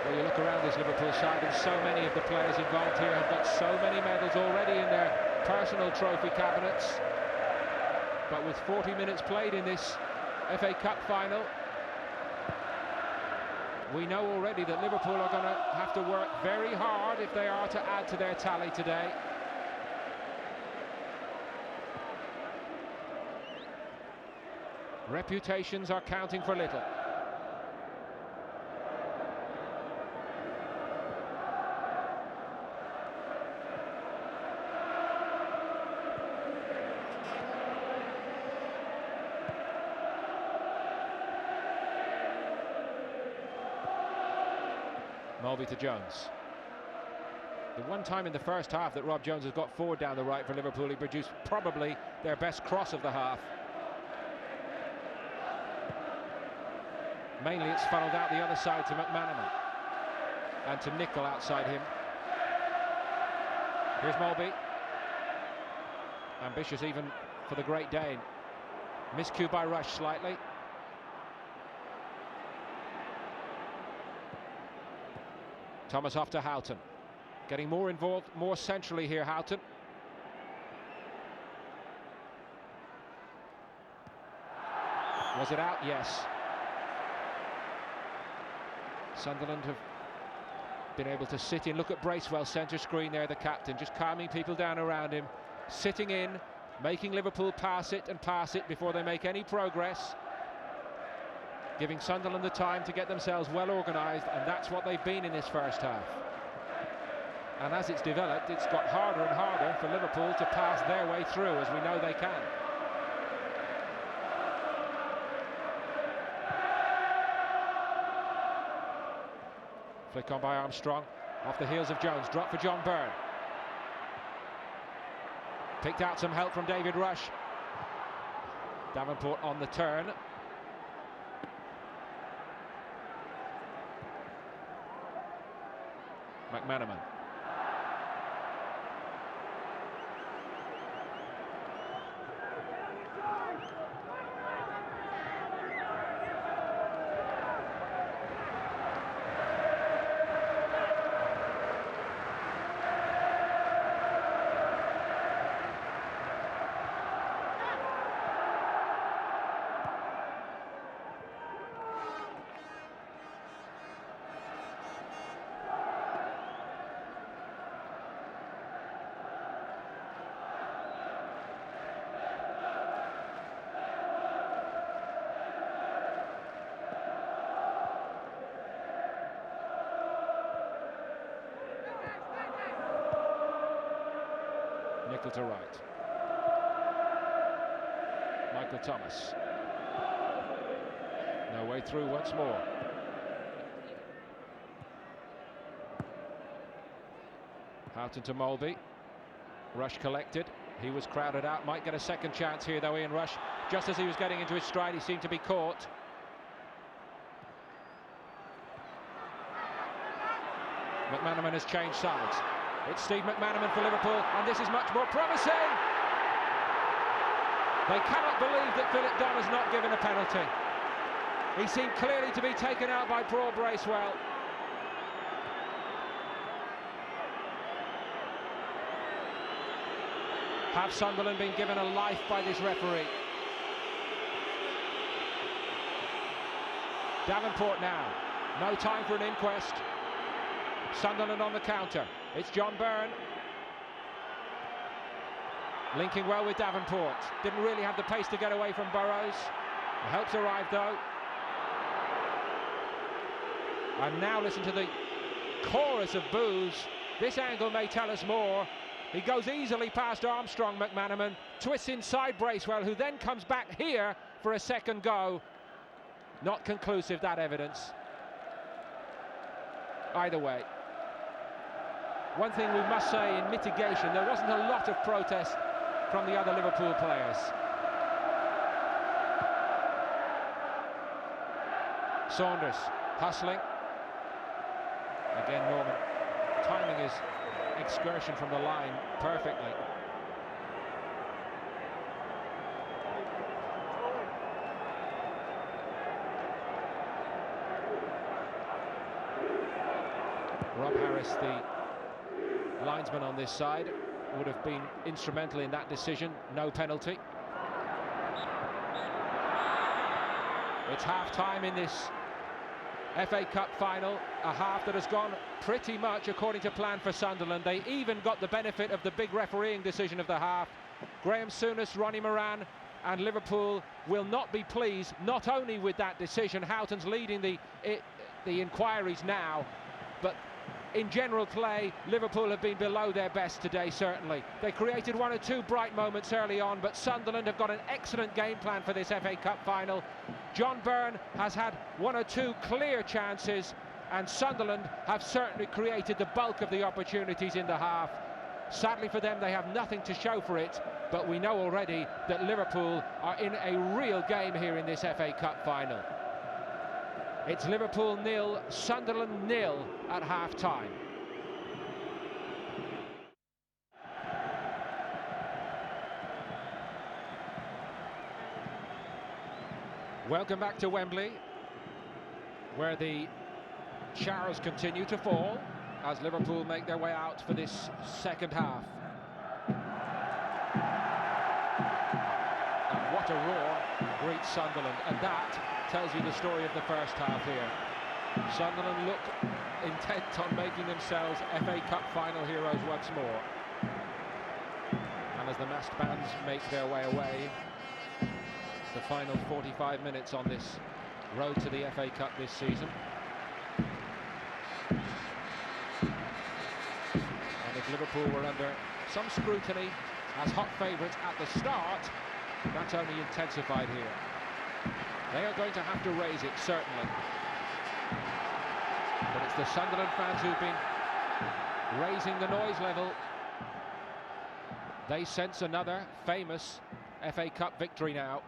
Well, you look around this Liverpool side, and so many of the players involved here have got so many medals already in their personal trophy cabinets. But with 40 minutes played in this FA Cup final, we know already that Liverpool are going to have to work very hard if they are to add to their tally today. Reputations are counting for little. Mulvey to Jones. The one time in the first half that Rob Jones has got forward down the right for Liverpool, he produced probably their best cross of the half. Mainly it's funneled out the other side to McManaman and to Nicol outside him. Here's Mulvey. Ambitious even for the Great Dane. Miscue by Rush slightly. Thomas off to Houghton. Getting more involved, more centrally here, Houghton. Was it out? Yes. Sunderland have been able to sit in. Look at Bracewell, centre screen there, the captain, just calming people down around him. Sitting in, making Liverpool pass it before they make any progress. Giving Sunderland the time to get themselves well organised, and that's what they've been in this first half. And as it's developed, it's got harder and harder for Liverpool to pass their way through, as we know they can. Flick on by Armstrong, off the heels of Jones, drop for John Byrne. Picked out some help from David Rush. Davenport on the turn. McManaman. Nicol to right. Michael Thomas. No way through once more. Houghton to Mulvey. Rush collected. He was crowded out. Might get a second chance here though, Ian Rush. Just as he was getting into his stride, he seemed to be caught. McManaman has changed sides. It's Steve McManaman for Liverpool, and this is much more promising. They cannot believe that Philip Dunn has not given a penalty. He seemed clearly to be taken out by Paul Bracewell. Have Sunderland been given a life by this referee? Davenport now. No time for an inquest. Sunderland on the counter. It's John Byrne. Linking well with Davenport. Didn't really have the pace to get away from Burrows. The help's arrived though. And now listen to the chorus of boos. This angle may tell us more. He goes easily past Armstrong, McManaman, twists inside Bracewell, who then comes back here for a second go. Not conclusive, that evidence. Either way. One thing we must say in mitigation, there wasn't a lot of protest from the other Liverpool players. Saunders hustling. Again, Norman timing his excursion from the line perfectly. Rob Harris, the linesman on this side, would have been instrumental in that decision. No penalty. It's half-time in this FA Cup final, a half that has gone pretty much according to plan for Sunderland. They even got the benefit of the big refereeing decision of the half. Graham Souness, Ronnie Moran and Liverpool will not be pleased, not only with that decision. Houghton's leading the inquiries now, but in general play, Liverpool have been below their best today, certainly. They created one or two bright moments early on, but Sunderland have got an excellent game plan for this FA Cup final. John Byrne has had one or two clear chances, and Sunderland have certainly created the bulk of the opportunities in the half. Sadly for them, they have nothing to show for it, but we know already that Liverpool are in a real game here in this FA Cup final. It's Liverpool 0, Sunderland 0 at half-time. Welcome back to Wembley, where the showers continue to fall as Liverpool make their way out for this second half. And what a roar greets Sunderland, and that tells you the story of the first half here. Sunderland look intent on making themselves FA Cup final heroes once more. And as the masked bands make their way away, the final 45 minutes on this road to the FA Cup this season. And if Liverpool were under some scrutiny as hot favourites at the start, that's only intensified here. They are going to have to raise it, certainly. But it's the Sunderland fans who've been raising the noise level. They sense another famous FA Cup victory now.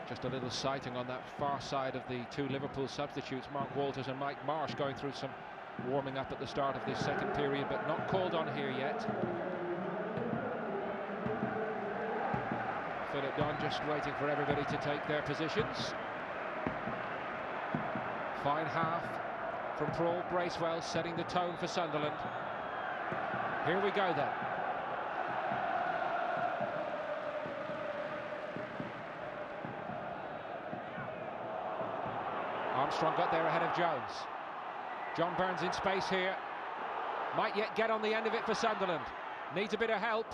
Just a little sighting on that far side of the two Liverpool substitutes, Mark Walters and Mike Marsh, going through some warming up at the start of this second period, but not called on here yet. Philip Dunn just waiting for everybody to take their positions. Fine half from Paul Bracewell, setting the tone for Sunderland. Here we go then. Armstrong got there ahead of Jones. John Burns in space here. Might yet get on the end of it for Sunderland. Needs a bit of help.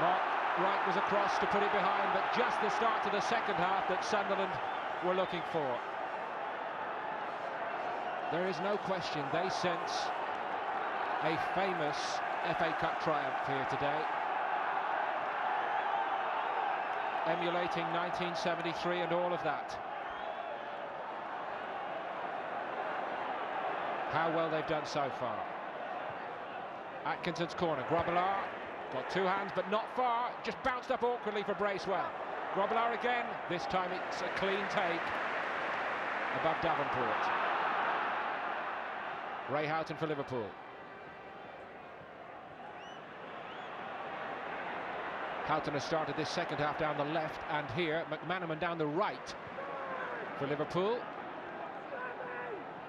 Mark Wright was across to put it behind, but just the start to the second half that Sunderland were looking for. There is no question they sense a famous FA Cup triumph here today. Emulating 1973 and all of that. How well they've done so far. Atkinson's corner, Grobbelaar got two hands but not far, just bounced up awkwardly for Bracewell. Grobbelaar again, this time it's a clean take above Davenport. Ray Houghton for Liverpool. Houghton has started this second half down the left, and here McManaman down the right for Liverpool.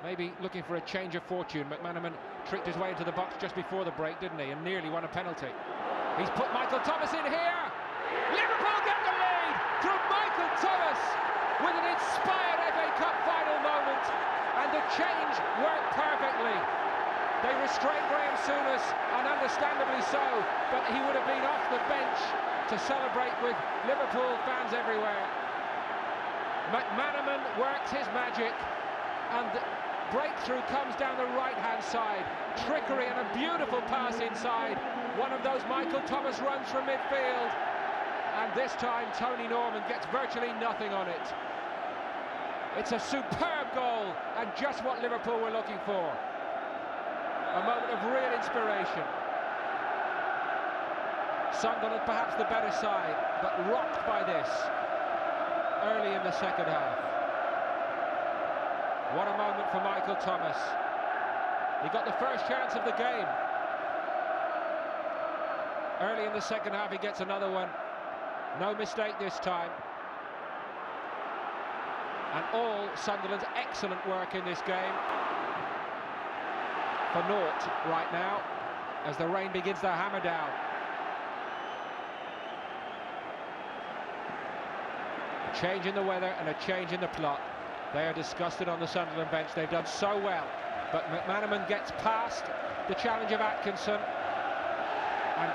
Maybe looking for a change of fortune. McManaman tricked his way into the box just before the break, didn't he? And nearly won a penalty. He's put Michael Thomas in here. Liverpool get the lead through Michael Thomas with an inspired FA Cup final moment. And the change worked perfectly. They restrained Graham Souness, and understandably so, but he would have been off the bench to celebrate with Liverpool fans everywhere. McManaman works his magic, and breakthrough comes down the right-hand side. Trickery and a beautiful pass inside. One of those Michael Thomas runs from midfield. And this time Tony Norman gets virtually nothing on it. It's a superb goal, and just what Liverpool were looking for. A moment of real inspiration. Sunderland perhaps the better side, but rocked by this early in the second half. What a moment for Michael Thomas. He got the first chance of the game. Early in the second half he gets another one. No mistake this time. And all Sunderland's excellent work in this game for naught right now as the rain begins to hammer down. A change in the weather and a change in the plot. They are disgusted on the Sunderland bench. They've done so well, but McManaman gets past the challenge of Atkinson, and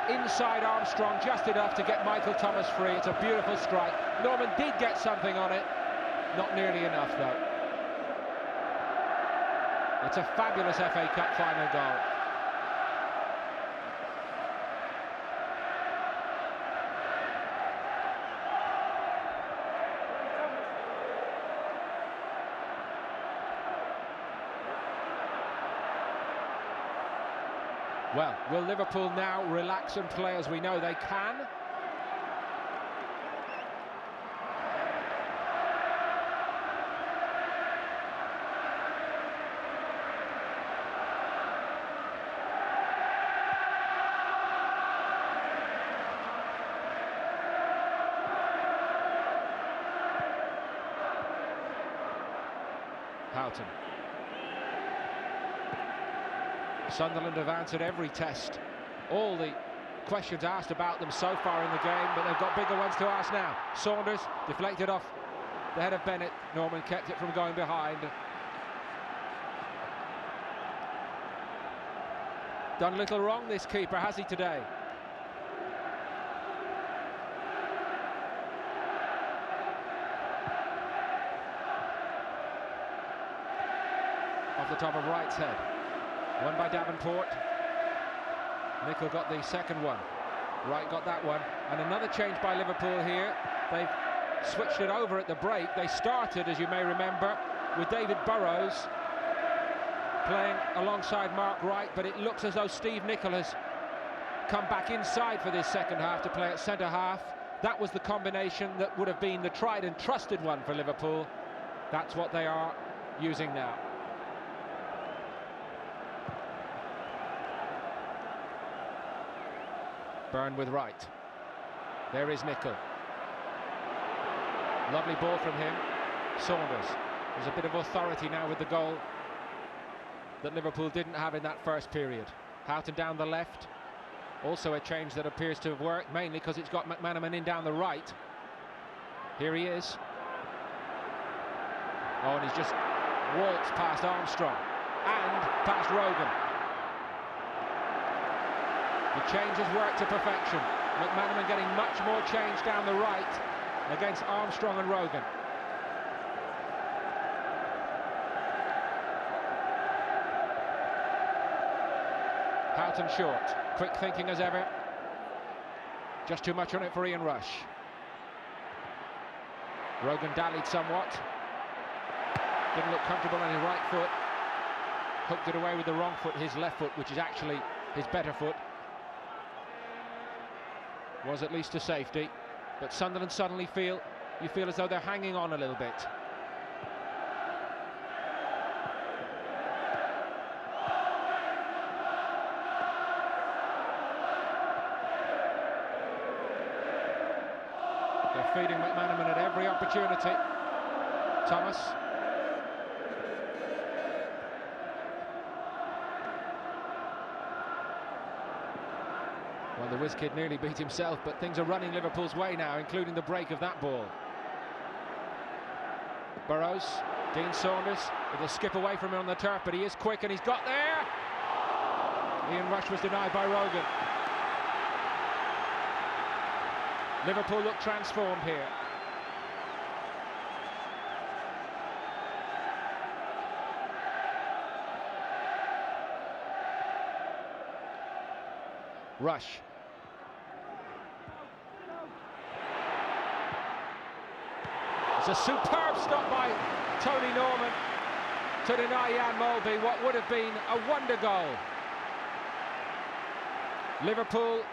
inside Armstrong just enough to get Michael Thomas free. It's a beautiful strike. Norman did get something on it, not nearly enough though. It's a fabulous FA Cup final goal. Well, will Liverpool now relax and play as we know they can? Houghton. Sunderland have answered every test, all the questions asked about them so far in the game, but they've got bigger ones to ask now. Saunders deflected off the head of Bennett. Norman kept it from going behind. Done little wrong, this keeper, has he today? Off the top of Wright's head. One by Davenport. Nicol got the second one. Wright got that one. And another change by Liverpool here. They've switched it over at the break. They started, as you may remember, with David Burrows playing alongside Mark Wright, but it looks as though Steve Nicol has come back inside for this second half to play at centre half. That was the combination that would have been the tried and trusted one for Liverpool. That's what they are using now. Byrne with Wright. There is Nicol. Lovely ball from him. Saunders. There's a bit of authority now with the goal that Liverpool didn't have in that first period. Houghton down the left. Also a change that appears to have worked, mainly because it's got McManaman in down the right. Here he is. Oh, and he's just waltzed past Armstrong and past Rogan. The change has worked to perfection. McManaman getting much more change down the right against Armstrong and Rogan. Houghton short. Quick thinking as ever. Just too much on it for Ian Rush. Rogan dallied somewhat. Didn't look comfortable on his right foot. Hooked it away with the wrong foot, his left foot, which is actually his better foot. Was at least a safety, but Sunderland suddenly feel as though they're hanging on a little bit. They're feeding McManaman at every opportunity. Thomas. Well, the whiz kid nearly beat himself, but things are running Liverpool's way now, including the break of that ball. Burrows, Dean Saunders, it'll skip away from him on the turf, but he is quick and he's got there! Ian Rush was denied by Rogan. Liverpool look transformed here. Rush. It's a superb stop by Tony Norman to deny Jan Molby what would have been a wonder goal. Liverpool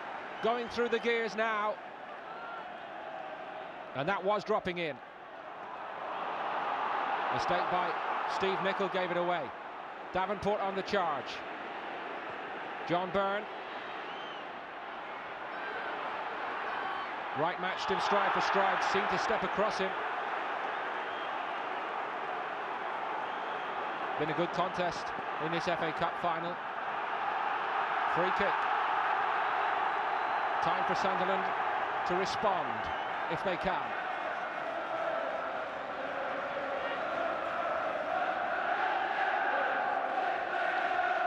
going through the gears now, and that was dropping in. Mistake by Steve Nicol gave it away. Davenport on the charge. John Byrne. Wright matched him stride for stride, seemed to step across him. Been a good contest in this FA Cup final. Free kick. Time for Sunderland to respond, if they can.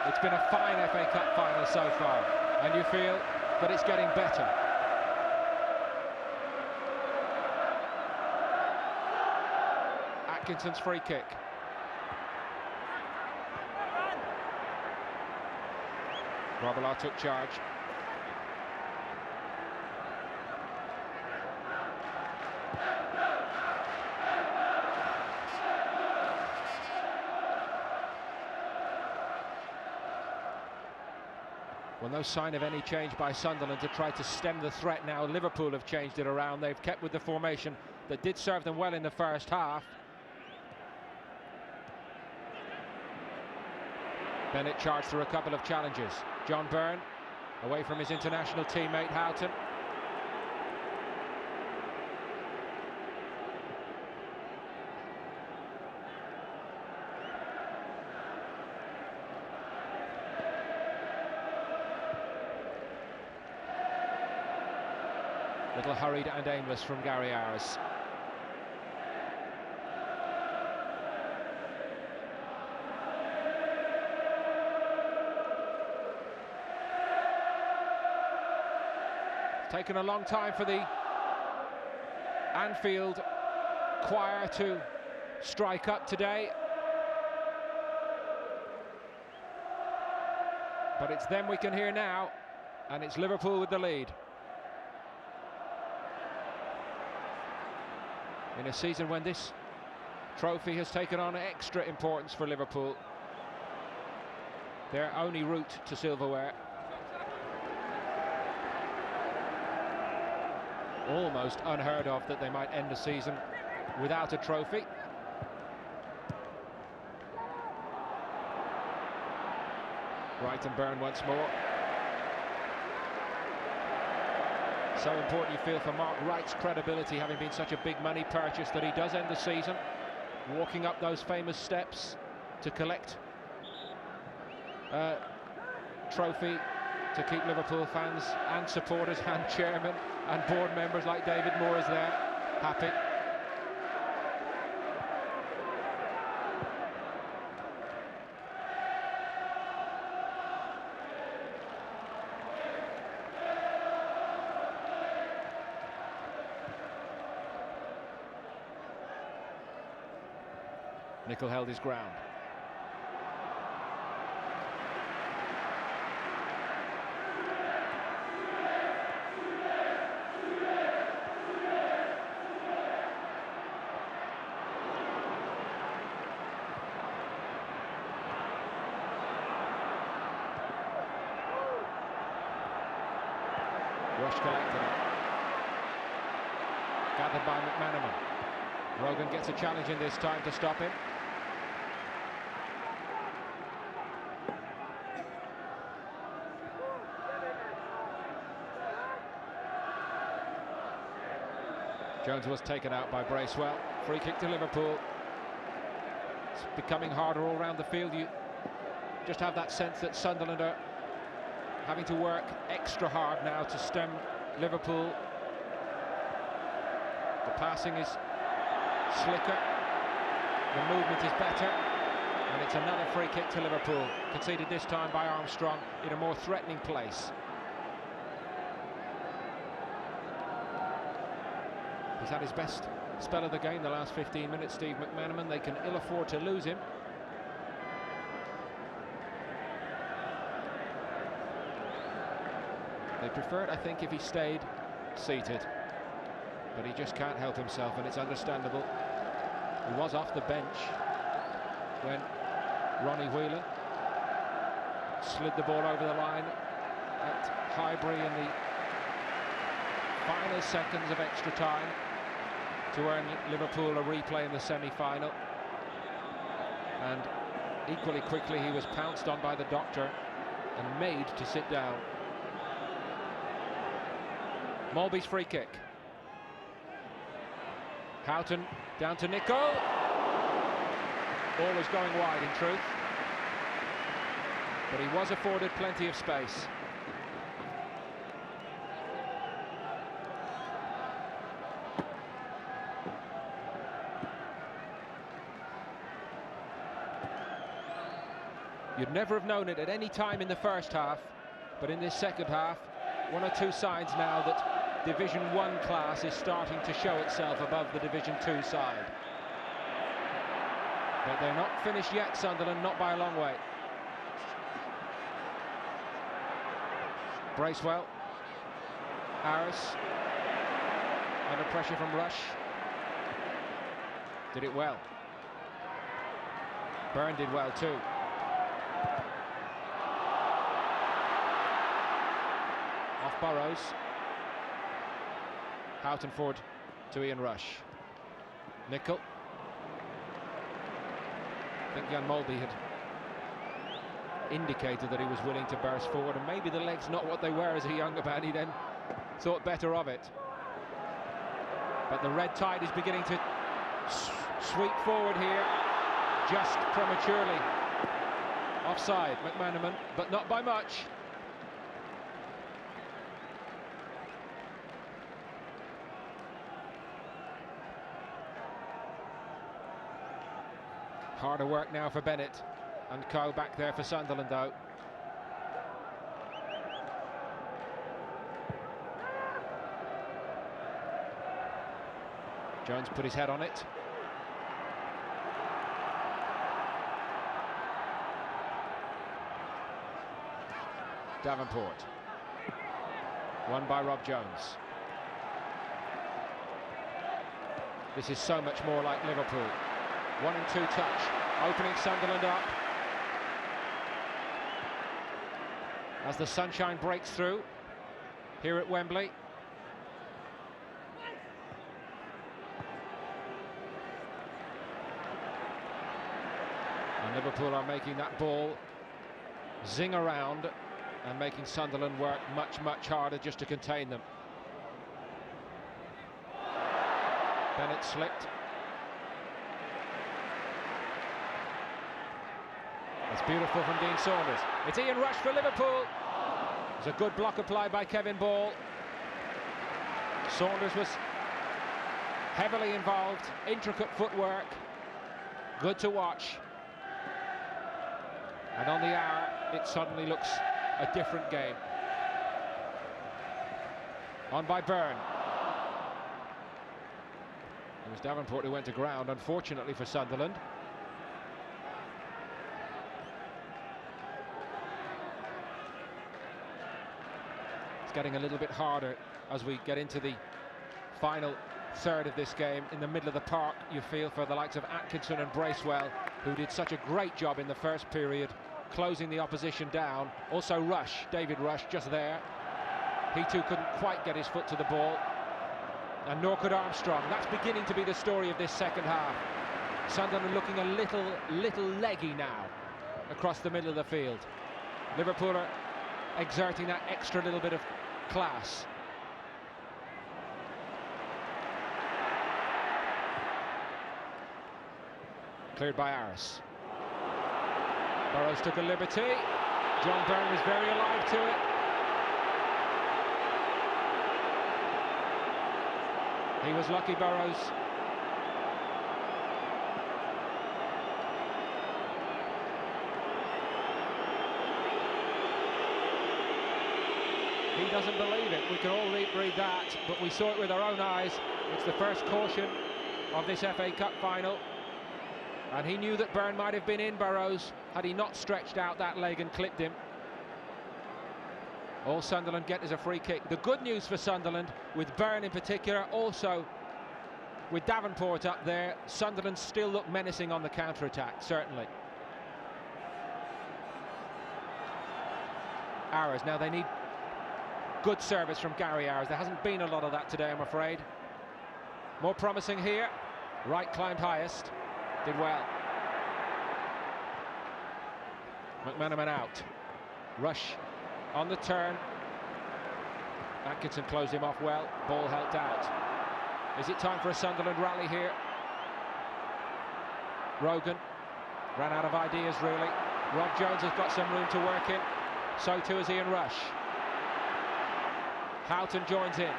It's been a fine FA Cup final so far, and you feel that it's getting better. Atkinson's free kick. Robillard took charge. Well, no sign of any change by Sunderland to try to stem the threat now. Liverpool have changed it around. They've kept with the formation that did serve them well in the first half. Bennett charged through a couple of challenges. John Byrne away from his international teammate Houghton. Little hurried and aimless from Gary Ayres. It's taken a long time for the Anfield choir to strike up today. But it's them we can hear now, and it's Liverpool with the lead. In a season when this trophy has taken on extra importance for Liverpool, their only route to silverware. Almost unheard of that they might end the season without a trophy. Wright and Byrne once more. So important, you feel, for Mark Wright's credibility, having been such a big money purchase, that he does end the season walking up those famous steps to collect a trophy to keep Liverpool fans and supporters and chairman and board members like David Moore is there happy. Nicol held his ground. Rush collected it. Gathered by McManaman. Rogan gets a challenge in this time to stop him. Jones was taken out by Bracewell. Free kick to Liverpool. It's becoming harder all around the field. You just have that sense that Sunderland are having to work extra hard now to stem Liverpool. The passing is slicker, the movement is better, and it's another free kick to Liverpool, conceded this time by Armstrong in a more threatening place. He's had his best spell of the game the last 15 minutes, Steve McManaman. They can ill afford to lose him. They preferred, I think, if he stayed seated, but he just can't help himself, and it's understandable. He was off the bench when Ronnie Whelan slid the ball over the line at Highbury in the final seconds of extra time to earn Liverpool a replay in the semi-final, and equally quickly he was pounced on by the doctor and made to sit down. Mulby's free kick. Houghton down to Nicol. Ball was going wide in truth, but he was afforded plenty of space. You'd never have known it at any time in the first half, but in this second half, one or two signs now that Division 1 class is starting to show itself above the Division 2 side. But they're not finished yet, Sunderland, not by a long way. Bracewell. Ayres. Under pressure from Rush. Did it well. Byrne did well too. Burrows. Houghton forward to Ian Rush. Nicol. I think Jan Molby had indicated that he was willing to burst forward, and maybe the legs not what they were as a younger man. He then thought better of it. But the red tide is beginning to sweep forward here, just prematurely. Offside, McManaman, but not by much. Harder work now for Bennett and Co back there for Sunderland, though. Jones put his head on it. Davenport. Won by Rob Jones. This is so much more like Liverpool. 1 and 2 touch, opening Sunderland up. As the sunshine breaks through here at Wembley. And Liverpool are making that ball zing around and making Sunderland work much, much harder just to contain them. Bennett slipped. It's beautiful from Dean Saunders. It's Ian Rush for Liverpool. There's a good block applied by Kevin Ball. Saunders was heavily involved, intricate footwork, good to watch. And on the hour, it suddenly looks a different game. On by Byrne. It was Davenport who went to ground, unfortunately for Sunderland. It's getting a little bit harder as we get into the final third of this game. In the middle of the park, you feel for the likes of Atkinson and Bracewell, who did such a great job in the first period, closing the opposition down. Also Rush, David Rush, just there. He too couldn't quite get his foot to the ball. And nor could Armstrong. That's beginning to be the story of this second half. Sunderland looking a little leggy now across the middle of the field. Liverpool are exerting that extra little bit of class. Cleared by Aris. Burrows took a liberty. John Byrne was very alive to it. He was lucky, Burrows. He doesn't believe it. We can all read that, but we saw it with our own eyes. It's the first caution of this FA Cup final. And he knew that Byrne might have been in, Burrows, had he not stretched out that leg and clipped him. All Sunderland get is a free kick. The good news for Sunderland, with Byrne in particular, also with Davenport up there, Sunderland still look menacing on the counter-attack, certainly. Arrows, now they need good service from Gary Arrows. There hasn't been a lot of that today, I'm afraid. More promising here. Wright climbed highest. Did well. McManaman out. Rush on the turn. Atkinson closed him off well. Ball helped out. Is it time for a Sunderland rally here? Rogan ran out of ideas, really. Rob Jones has got some room to work in. So too has Ian Rush. Houghton joins in.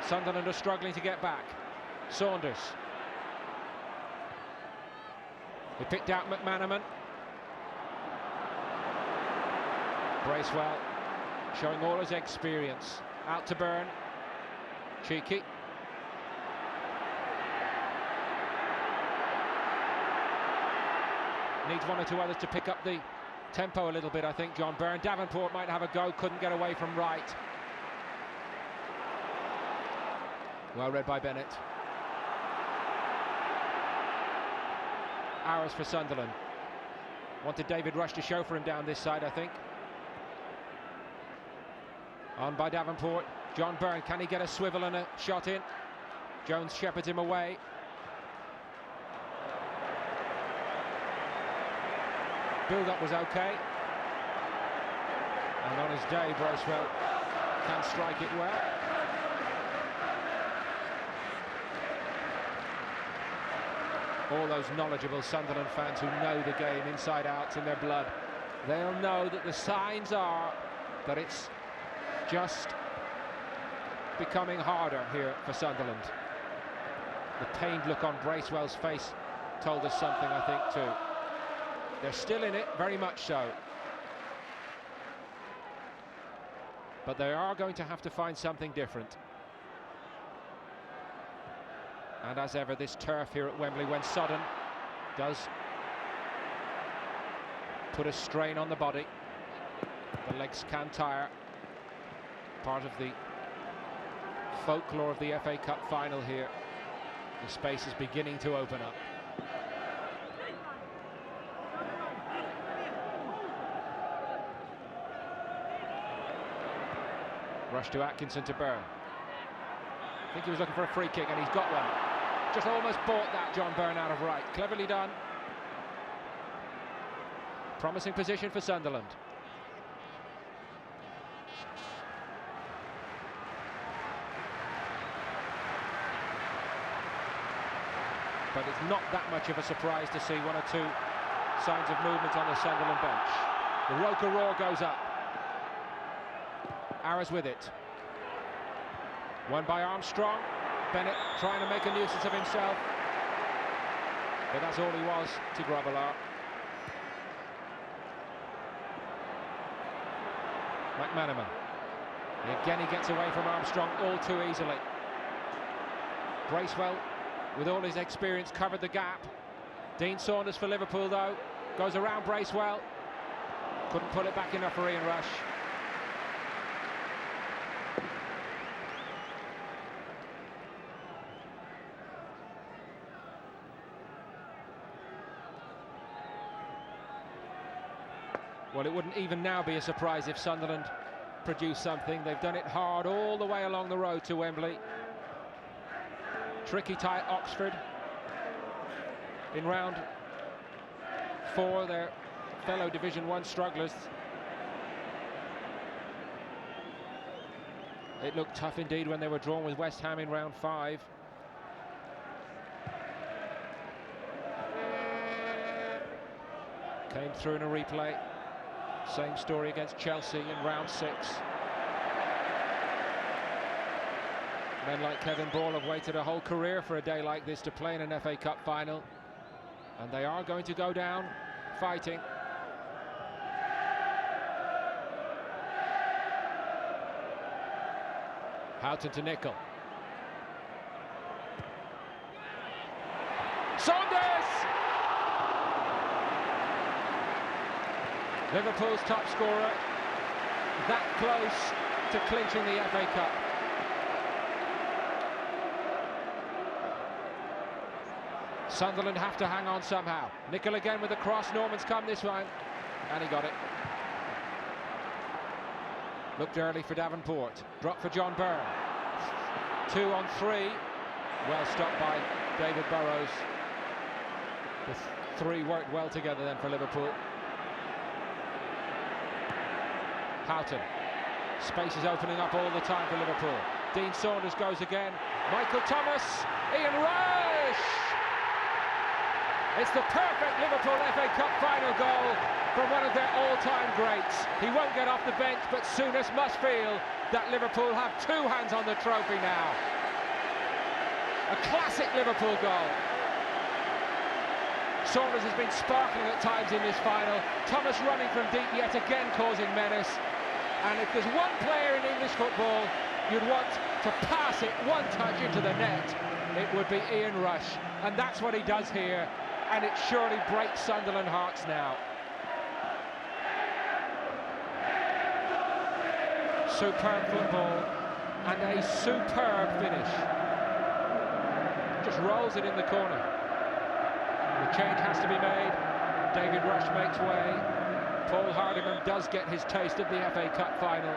Sunderland are struggling to get back. Saunders. He picked out McManaman. Bracewell showing all his experience. Out to Byrne. Cheeky. Needs one or two others to pick up the tempo a little bit, I think, John Byrne. Davenport might have a go, couldn't get away from Wright. Well read by Bennett. Hours for Sunderland. Wanted David Rush to show for him down this side, I think. On by Davenport. John Byrne, can he get a swivel and a shot in? Jones shepherds him away. Build-up was okay. And on his day, Bracewell can strike it well. All those knowledgeable Sunderland fans who know the game inside out, it's in their blood, they'll know that the signs are that it's just becoming harder here for Sunderland. The pained look on Bracewell's face told us something, I think, too. They're still in it, very much so. But they are going to have to find something different. And as ever, this turf here at Wembley, when sodden, does put a strain on the body. The legs can tire. Part of the folklore of the FA Cup final here. The space is beginning to open up. Rush to Atkinson to Byrne. I think he was looking for a free kick and he's got one. Just almost bought that, John Byrne, out of right. Cleverly done. Promising position for Sunderland. But it's not that much of a surprise to see one or two signs of movement on the Sunderland bench. The Roker roar goes up. Arras with it. Won by Armstrong. Bennett trying to make a nuisance of himself. But that's all he was to Grobbelaar. McManaman. Again he gets away from Armstrong all too easily. Bracewell, with all his experience, covered the gap. Dean Saunders for Liverpool, though, goes around Bracewell. Couldn't put it back enough for Ian Rush. Well, it wouldn't even now be a surprise if Sunderland produce something. They've done it hard all the way along the road to Wembley. Tricky tie at Oxford. In round 4, their fellow Division 1 strugglers. It looked tough indeed when they were drawn with West Ham in round 5. Came through in a replay. Same story against Chelsea in round 6. Men like Kevin Ball have waited a whole career for a day like this to play in an FA Cup final. And they are going to go down fighting. Houghton to Nicol. Saunders! Liverpool's top scorer, that close to clinching the FA Cup. Sunderland have to hang on somehow. Nicol again with the cross. Norman's come this one, and he got it. Looked early for Davenport. Drop for John Byrne. 2 on 3. Well stopped by David Burrows. The 3 worked well together then for Liverpool. Houghton. Space is opening up all the time for Liverpool. Dean Saunders goes again. Michael Thomas. Ian Rush! It's the perfect Liverpool FA Cup final goal from one of their all-time greats. He won't get off the bench, but Souness must feel that Liverpool have 2 hands on the trophy now. A classic Liverpool goal. Saunders has been sparkling at times in this final. Thomas running from deep, yet again causing menace. And if there's one player in English football you'd want to pass it one touch into the net, it would be Ian Rush. And that's what he does here. And it surely breaks Sunderland hearts now. Superb football and a superb finish. Just rolls it in the corner. The change has to be made. David Rush makes way. Paul Hardiman does get his taste of the FA Cup final.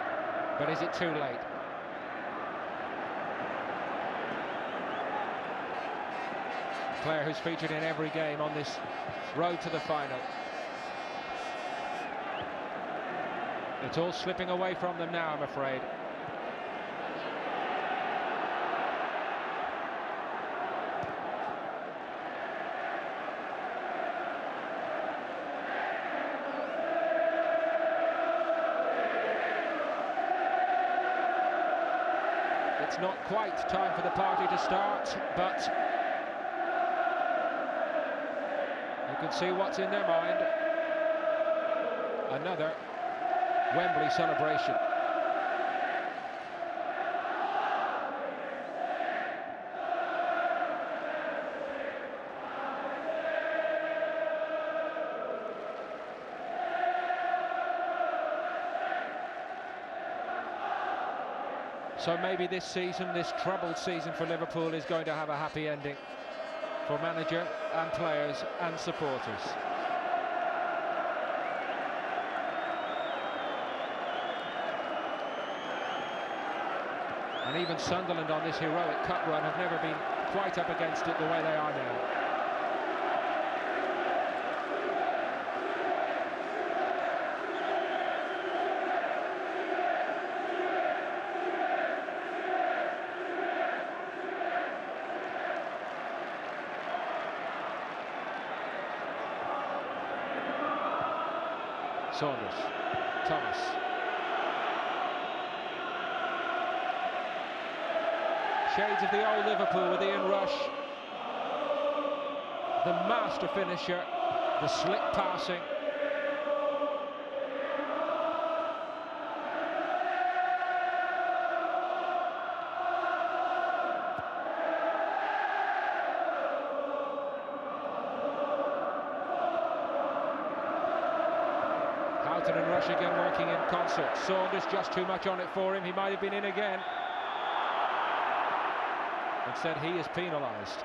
But is it too late? A player who's featured in every game on this road to the final. It's all slipping away from them now, I'm afraid. It's not quite time for the party to start, but you can see what's in their mind. Another Wembley celebration. So maybe this season, this troubled season for Liverpool, is going to have a happy ending for manager and players and supporters. And even Sunderland on this heroic cup run have never been quite up against it the way they are now. Saunders, Thomas. Shades of the old Liverpool with Ian Rush. The master finisher, the slick passing. And Rush again working in concert. Saunders just too much on it for him. He might have been in again. Instead, he is penalised.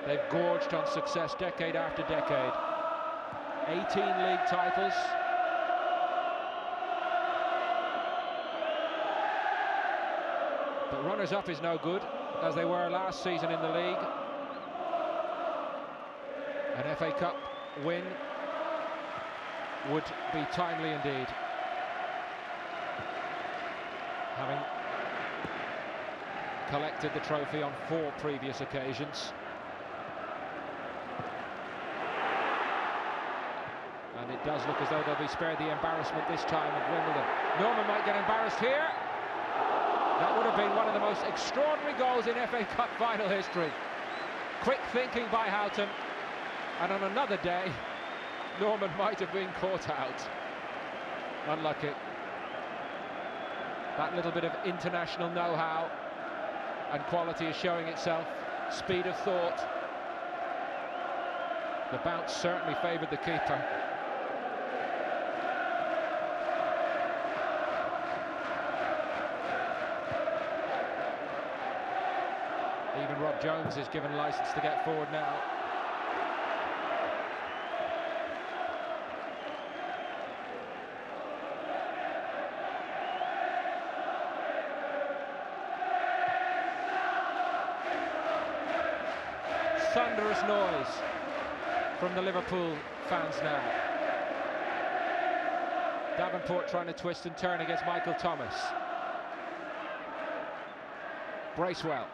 They've gorged on success decade after decade. 18 league titles. But runners-up is no good, as they were last season in the league. An FA Cup win would be timely indeed. Having collected the trophy on 4 previous occasions. And it does look as though they'll be spared the embarrassment this time at Wimbledon. Norman might get embarrassed here. That would have been one of the most extraordinary goals in FA Cup final history. Quick thinking by Houghton. And on another day, Norman might have been caught out. Unlucky. That little bit of international know-how and quality is showing itself. Speed of thought. The bounce certainly favoured the keeper. Even Rob Jones is given licence to get forward now. Thunderous noise from the Liverpool fans now. Davenport trying to twist and turn against Michael Thomas. Bracewell.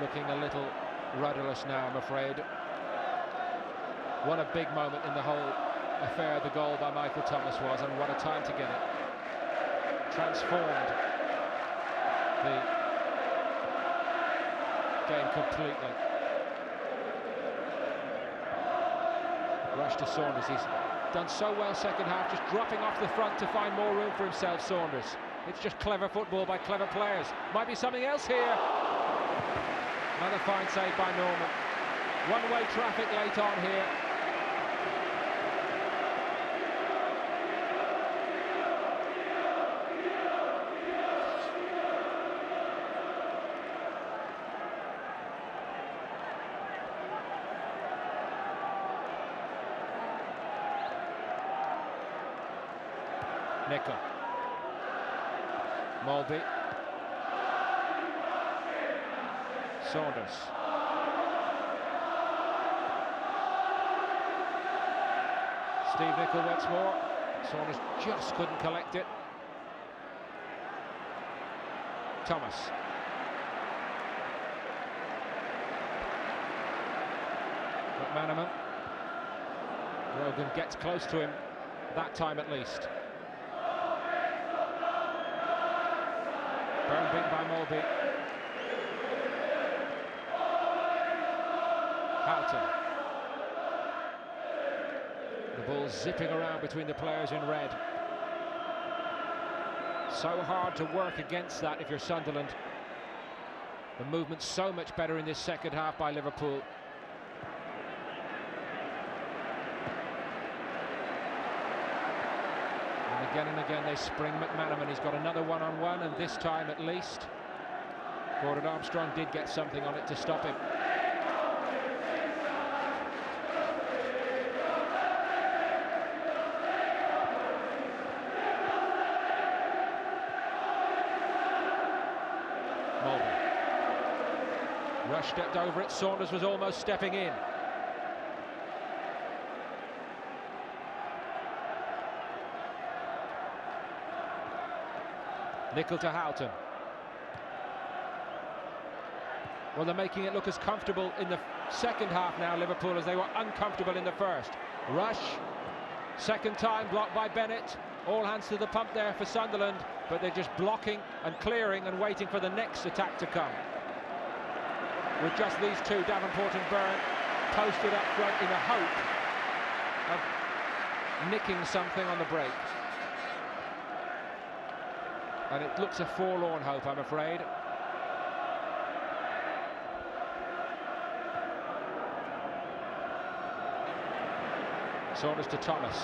Looking a little rudderless now, I'm afraid. What a big moment in the whole affair the goal by Michael Thomas was, and what a time to get it. Transformed the game completely. Rush to Saunders. He's done so well second half, just dropping off the front to find more room for himself, Saunders. It's just clever football by clever players. Might be something else here. Another fine save by Norman. One-way traffic late on here. Nickel. Mulby. Saunders. Steve Nickel once more. Saunders just couldn't collect it. Thomas. McManaman. Rogan gets close to him, that time at least. Burn beaten by Mulby. Houghton. The ball zipping around between the players in red. So hard to work against that if you're Sunderland. The movement's so much better in this second half by Liverpool. And again they spring McManaman. He's got another one-on-one, and this time at least Gordon Armstrong did get something on it to stop him. Mulby. Rush stepped over it. Saunders was almost stepping in. Nickel to Houghton. Well, they're making it look as comfortable in the second half now, Liverpool, as they were uncomfortable in the first. Rush, second time blocked by Bennett. All hands to the pump there for Sunderland, but they're just blocking and clearing and waiting for the next attack to come. With just these two, Davenport and Byrne, posted up front in the hope of nicking something on the break. And it looks a forlorn hope, I'm afraid. Saunders to Thomas.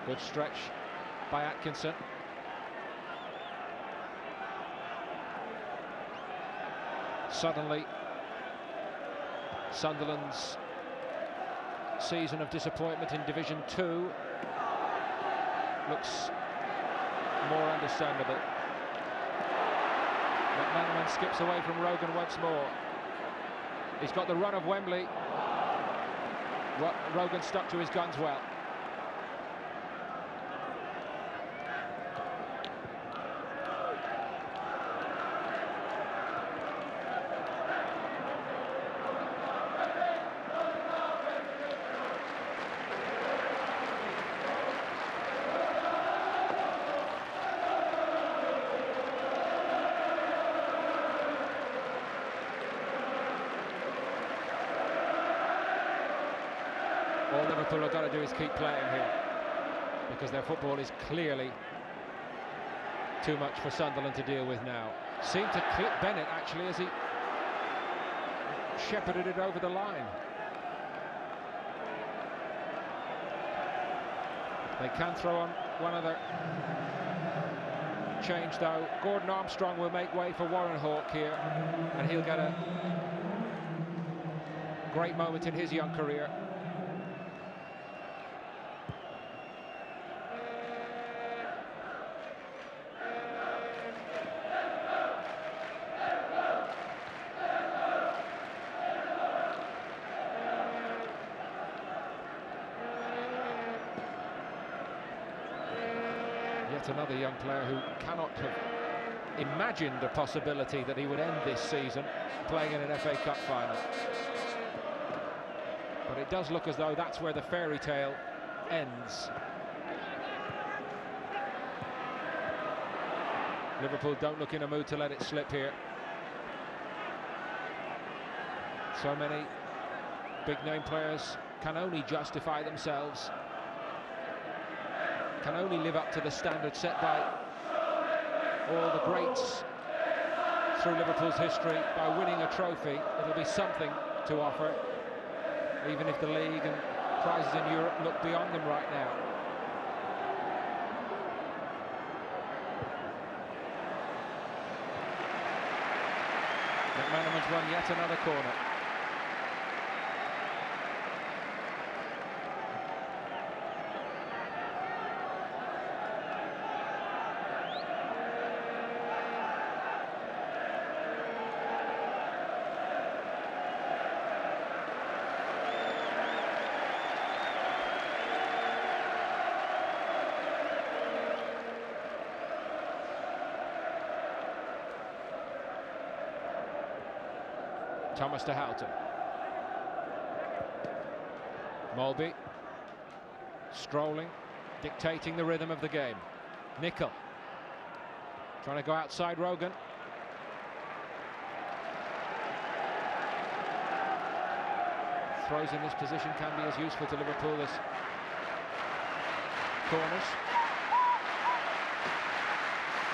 Good stretch by Atkinson. Suddenly, Sunderland's season of disappointment in Division 2 looks more understandable. McManaman skips away from Rogan once more. He's got the run of Wembley. Rogan stuck to his guns well. All Liverpool have got to do is keep playing here, because their football is clearly too much for Sunderland to deal with now. Seemed to clip Bennett actually as he shepherded it over the line. They can throw on one other change though. Gordon Armstrong will make way for Warren Hawke here, and he'll get a great moment in his young career. Yet another young player who cannot have imagined a possibility that he would end this season playing in an FA Cup final. But it does look as though that's where the fairy tale ends. Liverpool don't look in a mood to let it slip here. So many big-name players can only justify themselves, can only live up to the standard set by all the greats through Liverpool's history by winning a trophy. It'll be something to offer, even if the league and prizes in Europe look beyond them right now. McManaman's won yet another corner. Thomas to Houghton. Mulby. Strolling, dictating the rhythm of the game. Nicol. Trying to go outside Rogan. Throws in this position can be as useful to Liverpool as corners.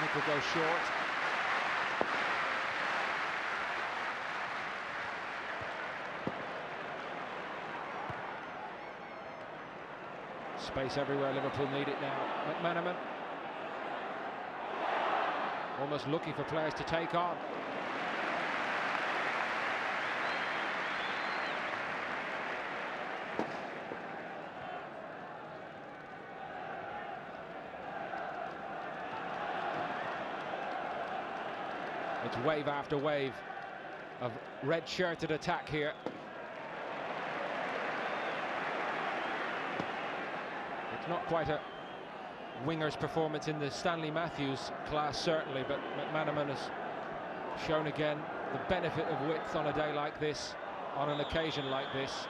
Nicol goes short. Space everywhere, Liverpool need it now. McManaman almost looking for players to take on. It's wave after wave of red-shirted attack here. It's not quite a winger's performance in the Stanley Matthews class, certainly, but McManaman has shown again the benefit of width on a day like this, on an occasion like this.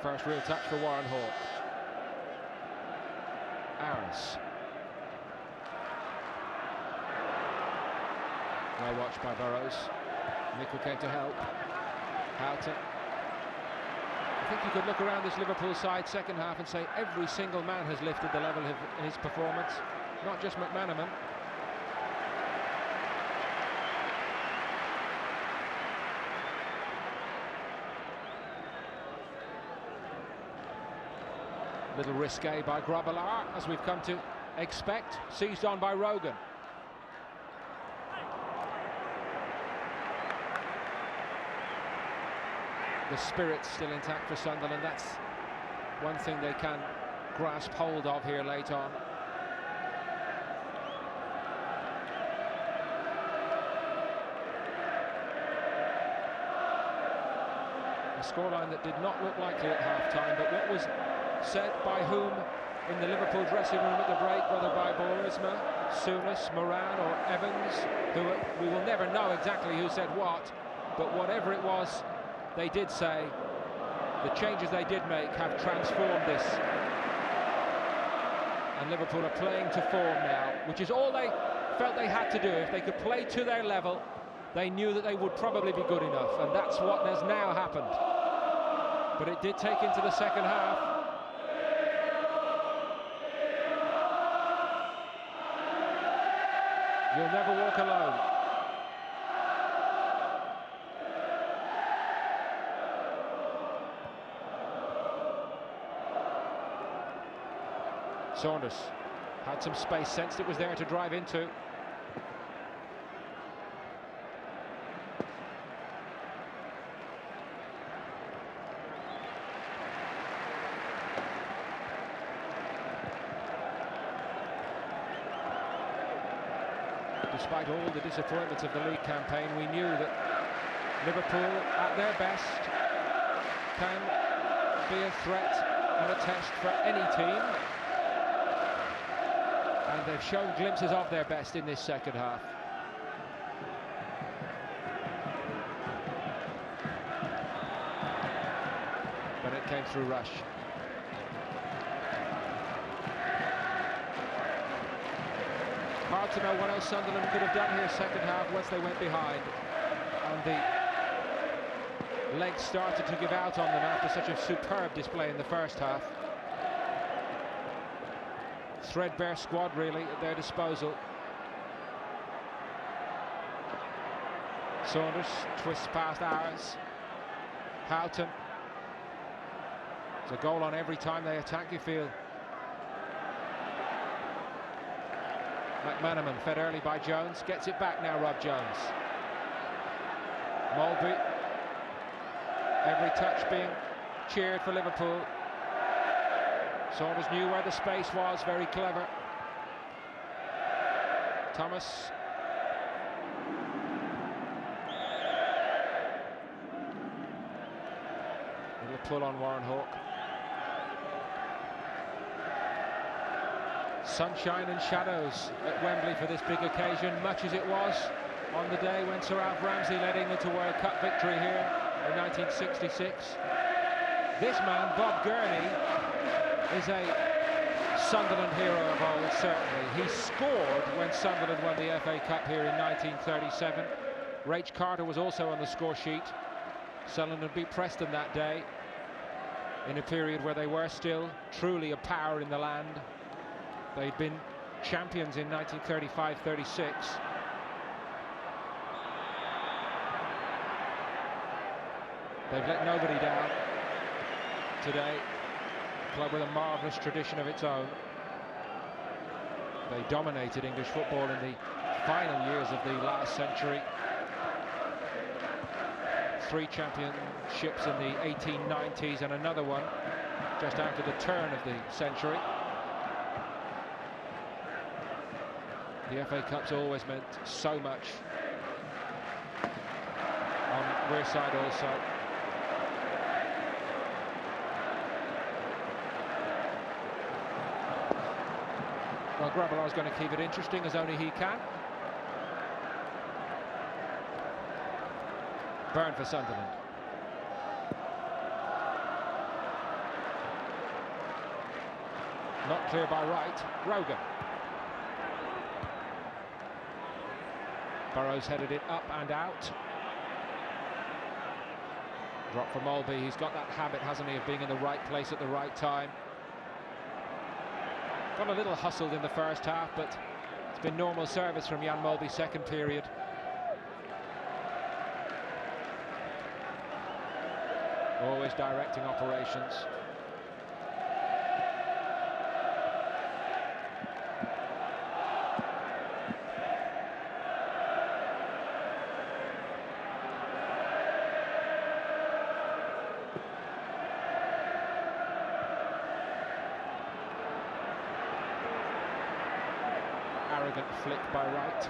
First real touch for Warren Hall. Aarons. Well watched by Burrows. Nicol came to help. Houghton. I think you could look around this Liverpool side second half and say every single man has lifted the level of his performance, not just McManaman. Little risque by Grobbelaar, as we've come to expect. Seized on by Rogan. The spirit's still intact for Sunderland. That's one thing they can grasp hold of here late on. A scoreline that did not look likely at half-time, but what was said by whom in the Liverpool dressing room at the break, whether by Borisma, Souness, Moran or Evans, who we will never know exactly who said what, but whatever it was, they did say the changes they did make have transformed this. And Liverpool are playing to form now, which is all they felt they had to do. If they could play to their level, they knew that they would probably be good enough, and that's what has now happened. But it did take into the second half. You'll never walk alone. Saunders had some space, sensed it was there to drive into. Despite all the disappointments of the league campaign, we knew that Liverpool, at their best, can be a threat and a test for any team. And they've shown glimpses of their best in this second half. But it came through Rush. Hard to know what else Sunderland could have done here second half once they went behind. And the legs started to give out on them after such a superb display in the first half. Threadbare squad really at their disposal. Saunders twists past Aarons. Houghton. There's a goal on every time they attack, you feel. McManaman fed early by Jones, gets it back now, Rob Jones. Mulby. Every touch being cheered for Liverpool. Saunders knew where the space was, very clever. Thomas. Little pull on Warren Hawke. Sunshine and shadows at Wembley for this big occasion, much as it was on the day when Sir Alf Ramsey led England to World Cup victory here in 1966. This man, Bob Gurney, is a Sunderland hero of old, certainly. He scored when Sunderland won the FA Cup here in 1937. Rach Carter was also on the score sheet. Sunderland beat Preston that day in a period where they were still truly a power in the land. They'd been champions in 1935-36. They've let nobody down today. A club with a marvellous tradition of its own. They dominated English football in the final years of the last century. 3 championships in the 1890s and another one just after the turn of the century. The FA Cup's always meant so much. On Wearside also. Well, Grobbelaar's going to keep it interesting as only he can. Byrne for Sunderland. Not clear by right. Rogan. Burrows headed it up and out. Drop for Mulby. He's got that habit, hasn't he, of being in the right place at the right time. Got a little hustled in the first half, but it's been normal service from Jan Mulby second period. Always directing operations. Arrogant flick by right.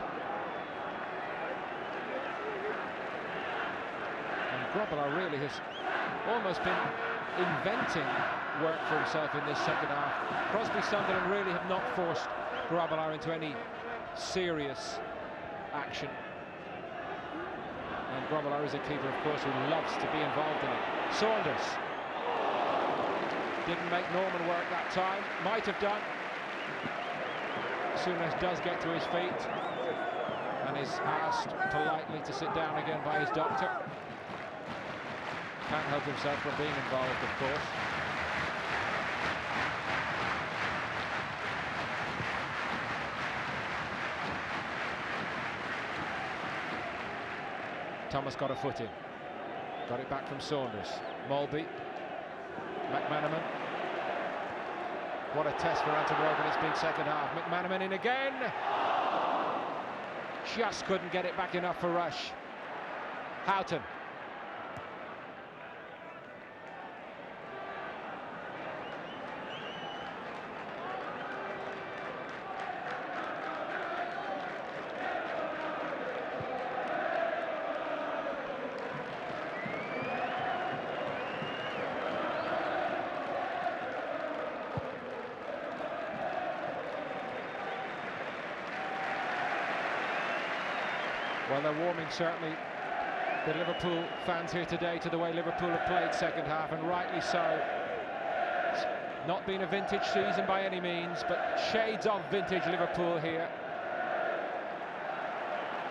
And Grobbelaar really has almost been inventing work for himself in this second half. Crosby Sunderland really have not forced Grobbelaar into any serious action. And Grobbelaar is a keeper, of course, who loves to be involved in it. Saunders didn't make Norman work that time. Might have done. Souness does get to his feet and is asked politely to sit down again by his doctor. Can't help himself from being involved, of course. Thomas got a foot in. Got it back from Saunders. Mulby. McManaman. What a test for Anton Rogan it's been second half. McManaman in again. Just couldn't get it back enough for Rush. Houghton. Well, they're warming, certainly, the Liverpool fans here today to the way Liverpool have played second half, and rightly so. It's not been a vintage season by any means, but shades of vintage Liverpool here.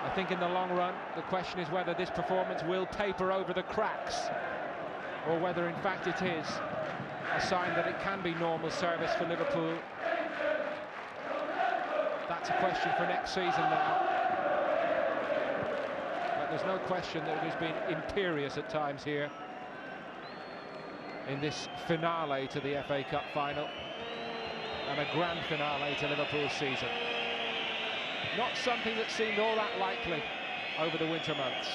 I think in the long run, the question is whether this performance will paper over the cracks, or whether, in fact, it is a sign that it can be normal service for Liverpool. That's a question for next season now. There's no question that it has been imperious at times here in this finale to the FA Cup final, and a grand finale to Liverpool's season. Not something that seemed all that likely over the winter months.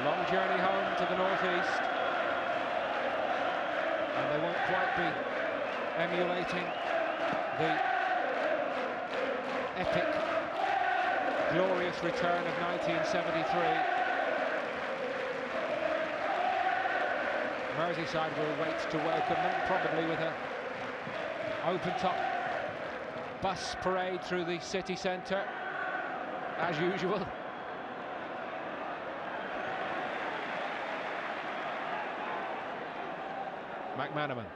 Long journey home to the northeast, and they won't quite be emulating the epic, glorious return of 1973. Merseyside will wait to welcome them, probably with an open-top bus parade through the city centre, as usual. McManaman.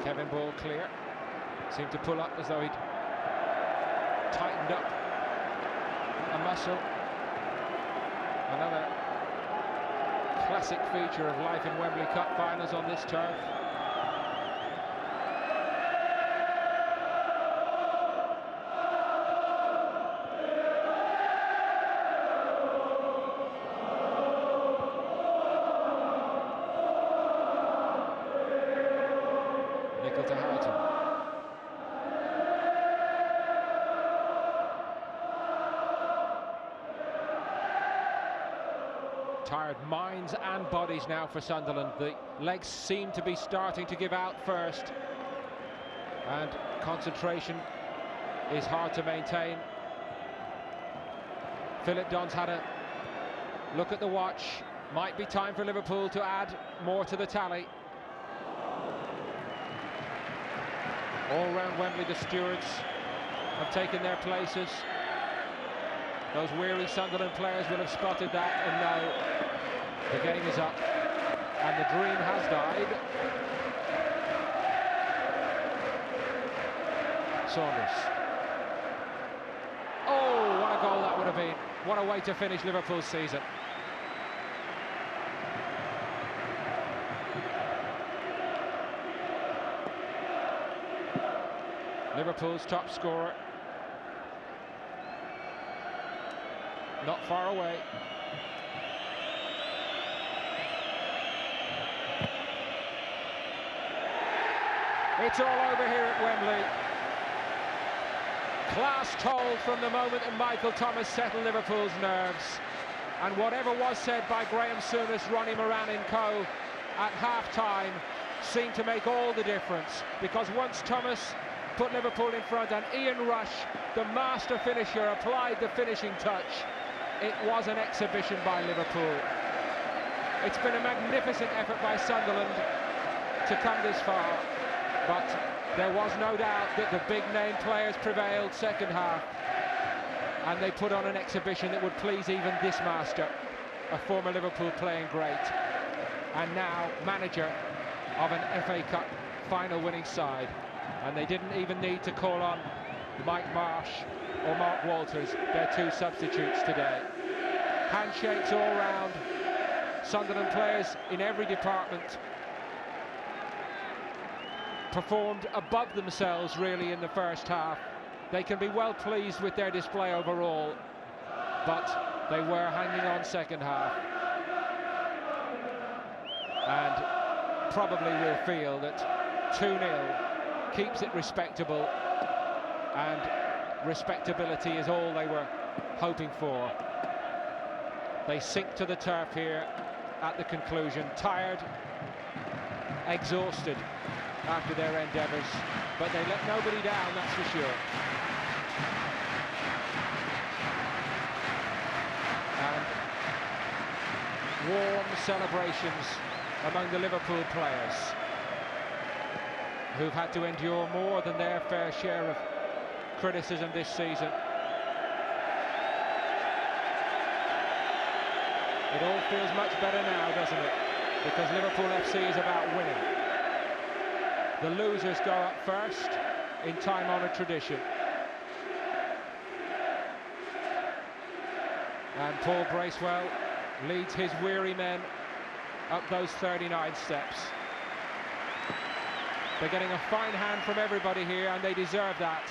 Kevin Ball clear. Seemed to pull up as though he'd tightened up a muscle. Another classic feature of life in Wembley Cup finals on this turf. Nickel to Houghton. Tired minds and bodies now for Sunderland. The legs seem to be starting to give out first, and concentration is hard to maintain. Philip Don's had a look at the watch. Might be time for Liverpool to add more to the tally. All round Wembley, the stewards have taken their places. Those weary Sunderland players will have spotted that and know the game is up and the dream has died. Saunders. Oh, what a goal that would have been. What a way to finish Liverpool's season. Liverpool's top scorer. Not far away. It's all over here at Wembley. Class told from the moment that Michael Thomas settled Liverpool's nerves. And whatever was said by Graham Souness, Ronnie Moran and co at half-time seemed to make all the difference. Because once Thomas put Liverpool in front and Ian Rush, the master finisher, applied the finishing touch, it was an exhibition by Liverpool. It's been a magnificent effort by Sunderland to come this far, but there was no doubt that the big-name players prevailed second half, and they put on an exhibition that would please even this master, a former Liverpool playing great, and now manager of an FA Cup final winning side. And they didn't even need to call on Mike Marsh or Mark Walters, their two substitutes today. Handshakes all round. Sunderland players in every department performed above themselves really in the first half. They can be well pleased with their display overall, but they were hanging on second half, and probably will feel that 2-0 keeps it respectable, and respectability is all they were hoping for. They sink to the turf here at the conclusion, tired, exhausted after their endeavours, but they let nobody down, that's for sure. And warm celebrations among the Liverpool players, who've had to endure more than their fair share of criticism this season. It all feels much better now, doesn't it? Because Liverpool FC is about winning. The losers go up first in time-honoured tradition. And Paul Bracewell leads his weary men up those 39 steps. They're getting a fine hand from everybody here, and they deserve that.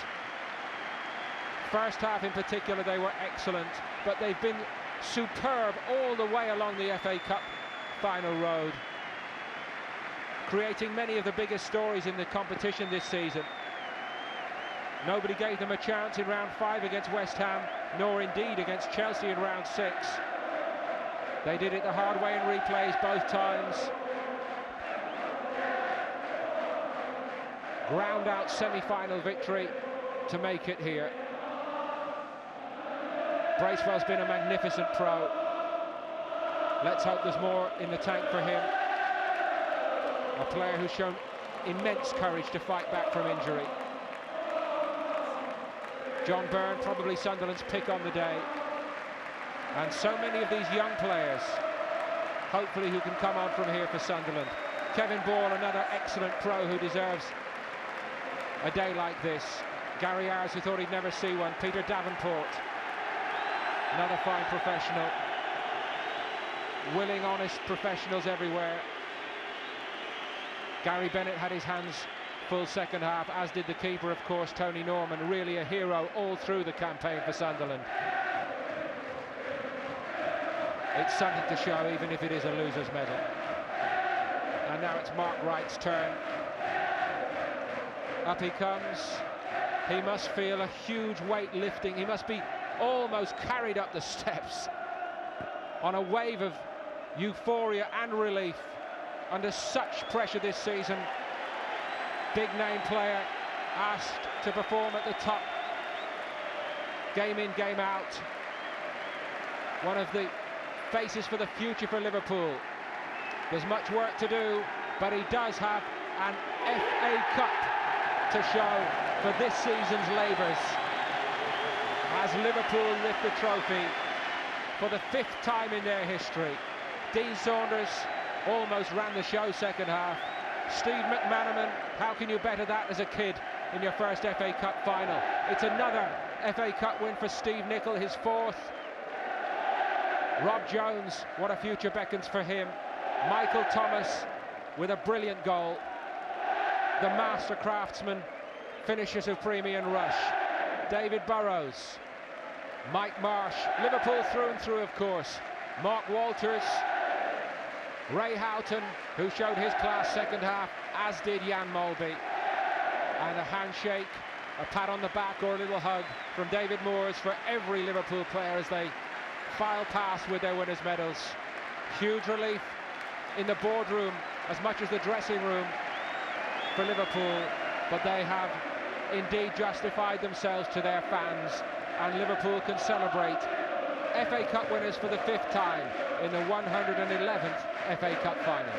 First half in particular, they were excellent, but they've been superb all the way along the FA Cup final road, creating many of the biggest stories in the competition this season. Nobody gave them a chance in round 5 against West Ham, nor indeed against Chelsea in round 6. They did it the hard way in replays both times. Ground out semi-final victory to make it here. Bracewell's been a magnificent pro. Let's hope there's more in the tank for him. A player who's shown immense courage to fight back from injury. John Byrne, probably Sunderland's pick on the day. And so many of these young players, hopefully, who can come on from here for Sunderland. Kevin Ball, another excellent pro who deserves a day like this. Gary Ayres, who thought he'd never see one. Peter Davenport, another fine professional. Willing, honest professionals everywhere. Gary Bennett had his hands full second half, as did the keeper, of course, Tony Norman. Really a hero all through the campaign for Sunderland. It's something to show, even if it is a loser's medal. And now it's Mark Wright's turn. Up he comes. He must feel a huge weight lifting. He must be almost carried up the steps on a wave of euphoria and relief under such pressure this season. Big name player asked to perform at the top, game in, game out. One of the faces for the future for Liverpool. There's much work to do, but he does have an FA Cup to show for this season's labours as Liverpool lift the trophy for the 5th time in their history. Dean Saunders almost ran the show second half. Steve McManaman, how can you better that as a kid in your first FA Cup final? It's another FA Cup win for Steve Nicol, his 4th. Rob Jones, what a future beckons for him. Michael Thomas with a brilliant goal. The master craftsman finishes of Premium Rush. David Burrows, Mike Marsh, Liverpool through and through, of course. Mark Walters, Ray Houghton, who showed his class second half, as did Jan Molby. And a handshake, a pat on the back or a little hug from David Moores for every Liverpool player as they file past with their winners' medals. Huge relief in the boardroom as much as the dressing room for Liverpool, but they have indeed justified themselves to their fans, and Liverpool can celebrate FA Cup winners for the 5th time in the 111th FA Cup final.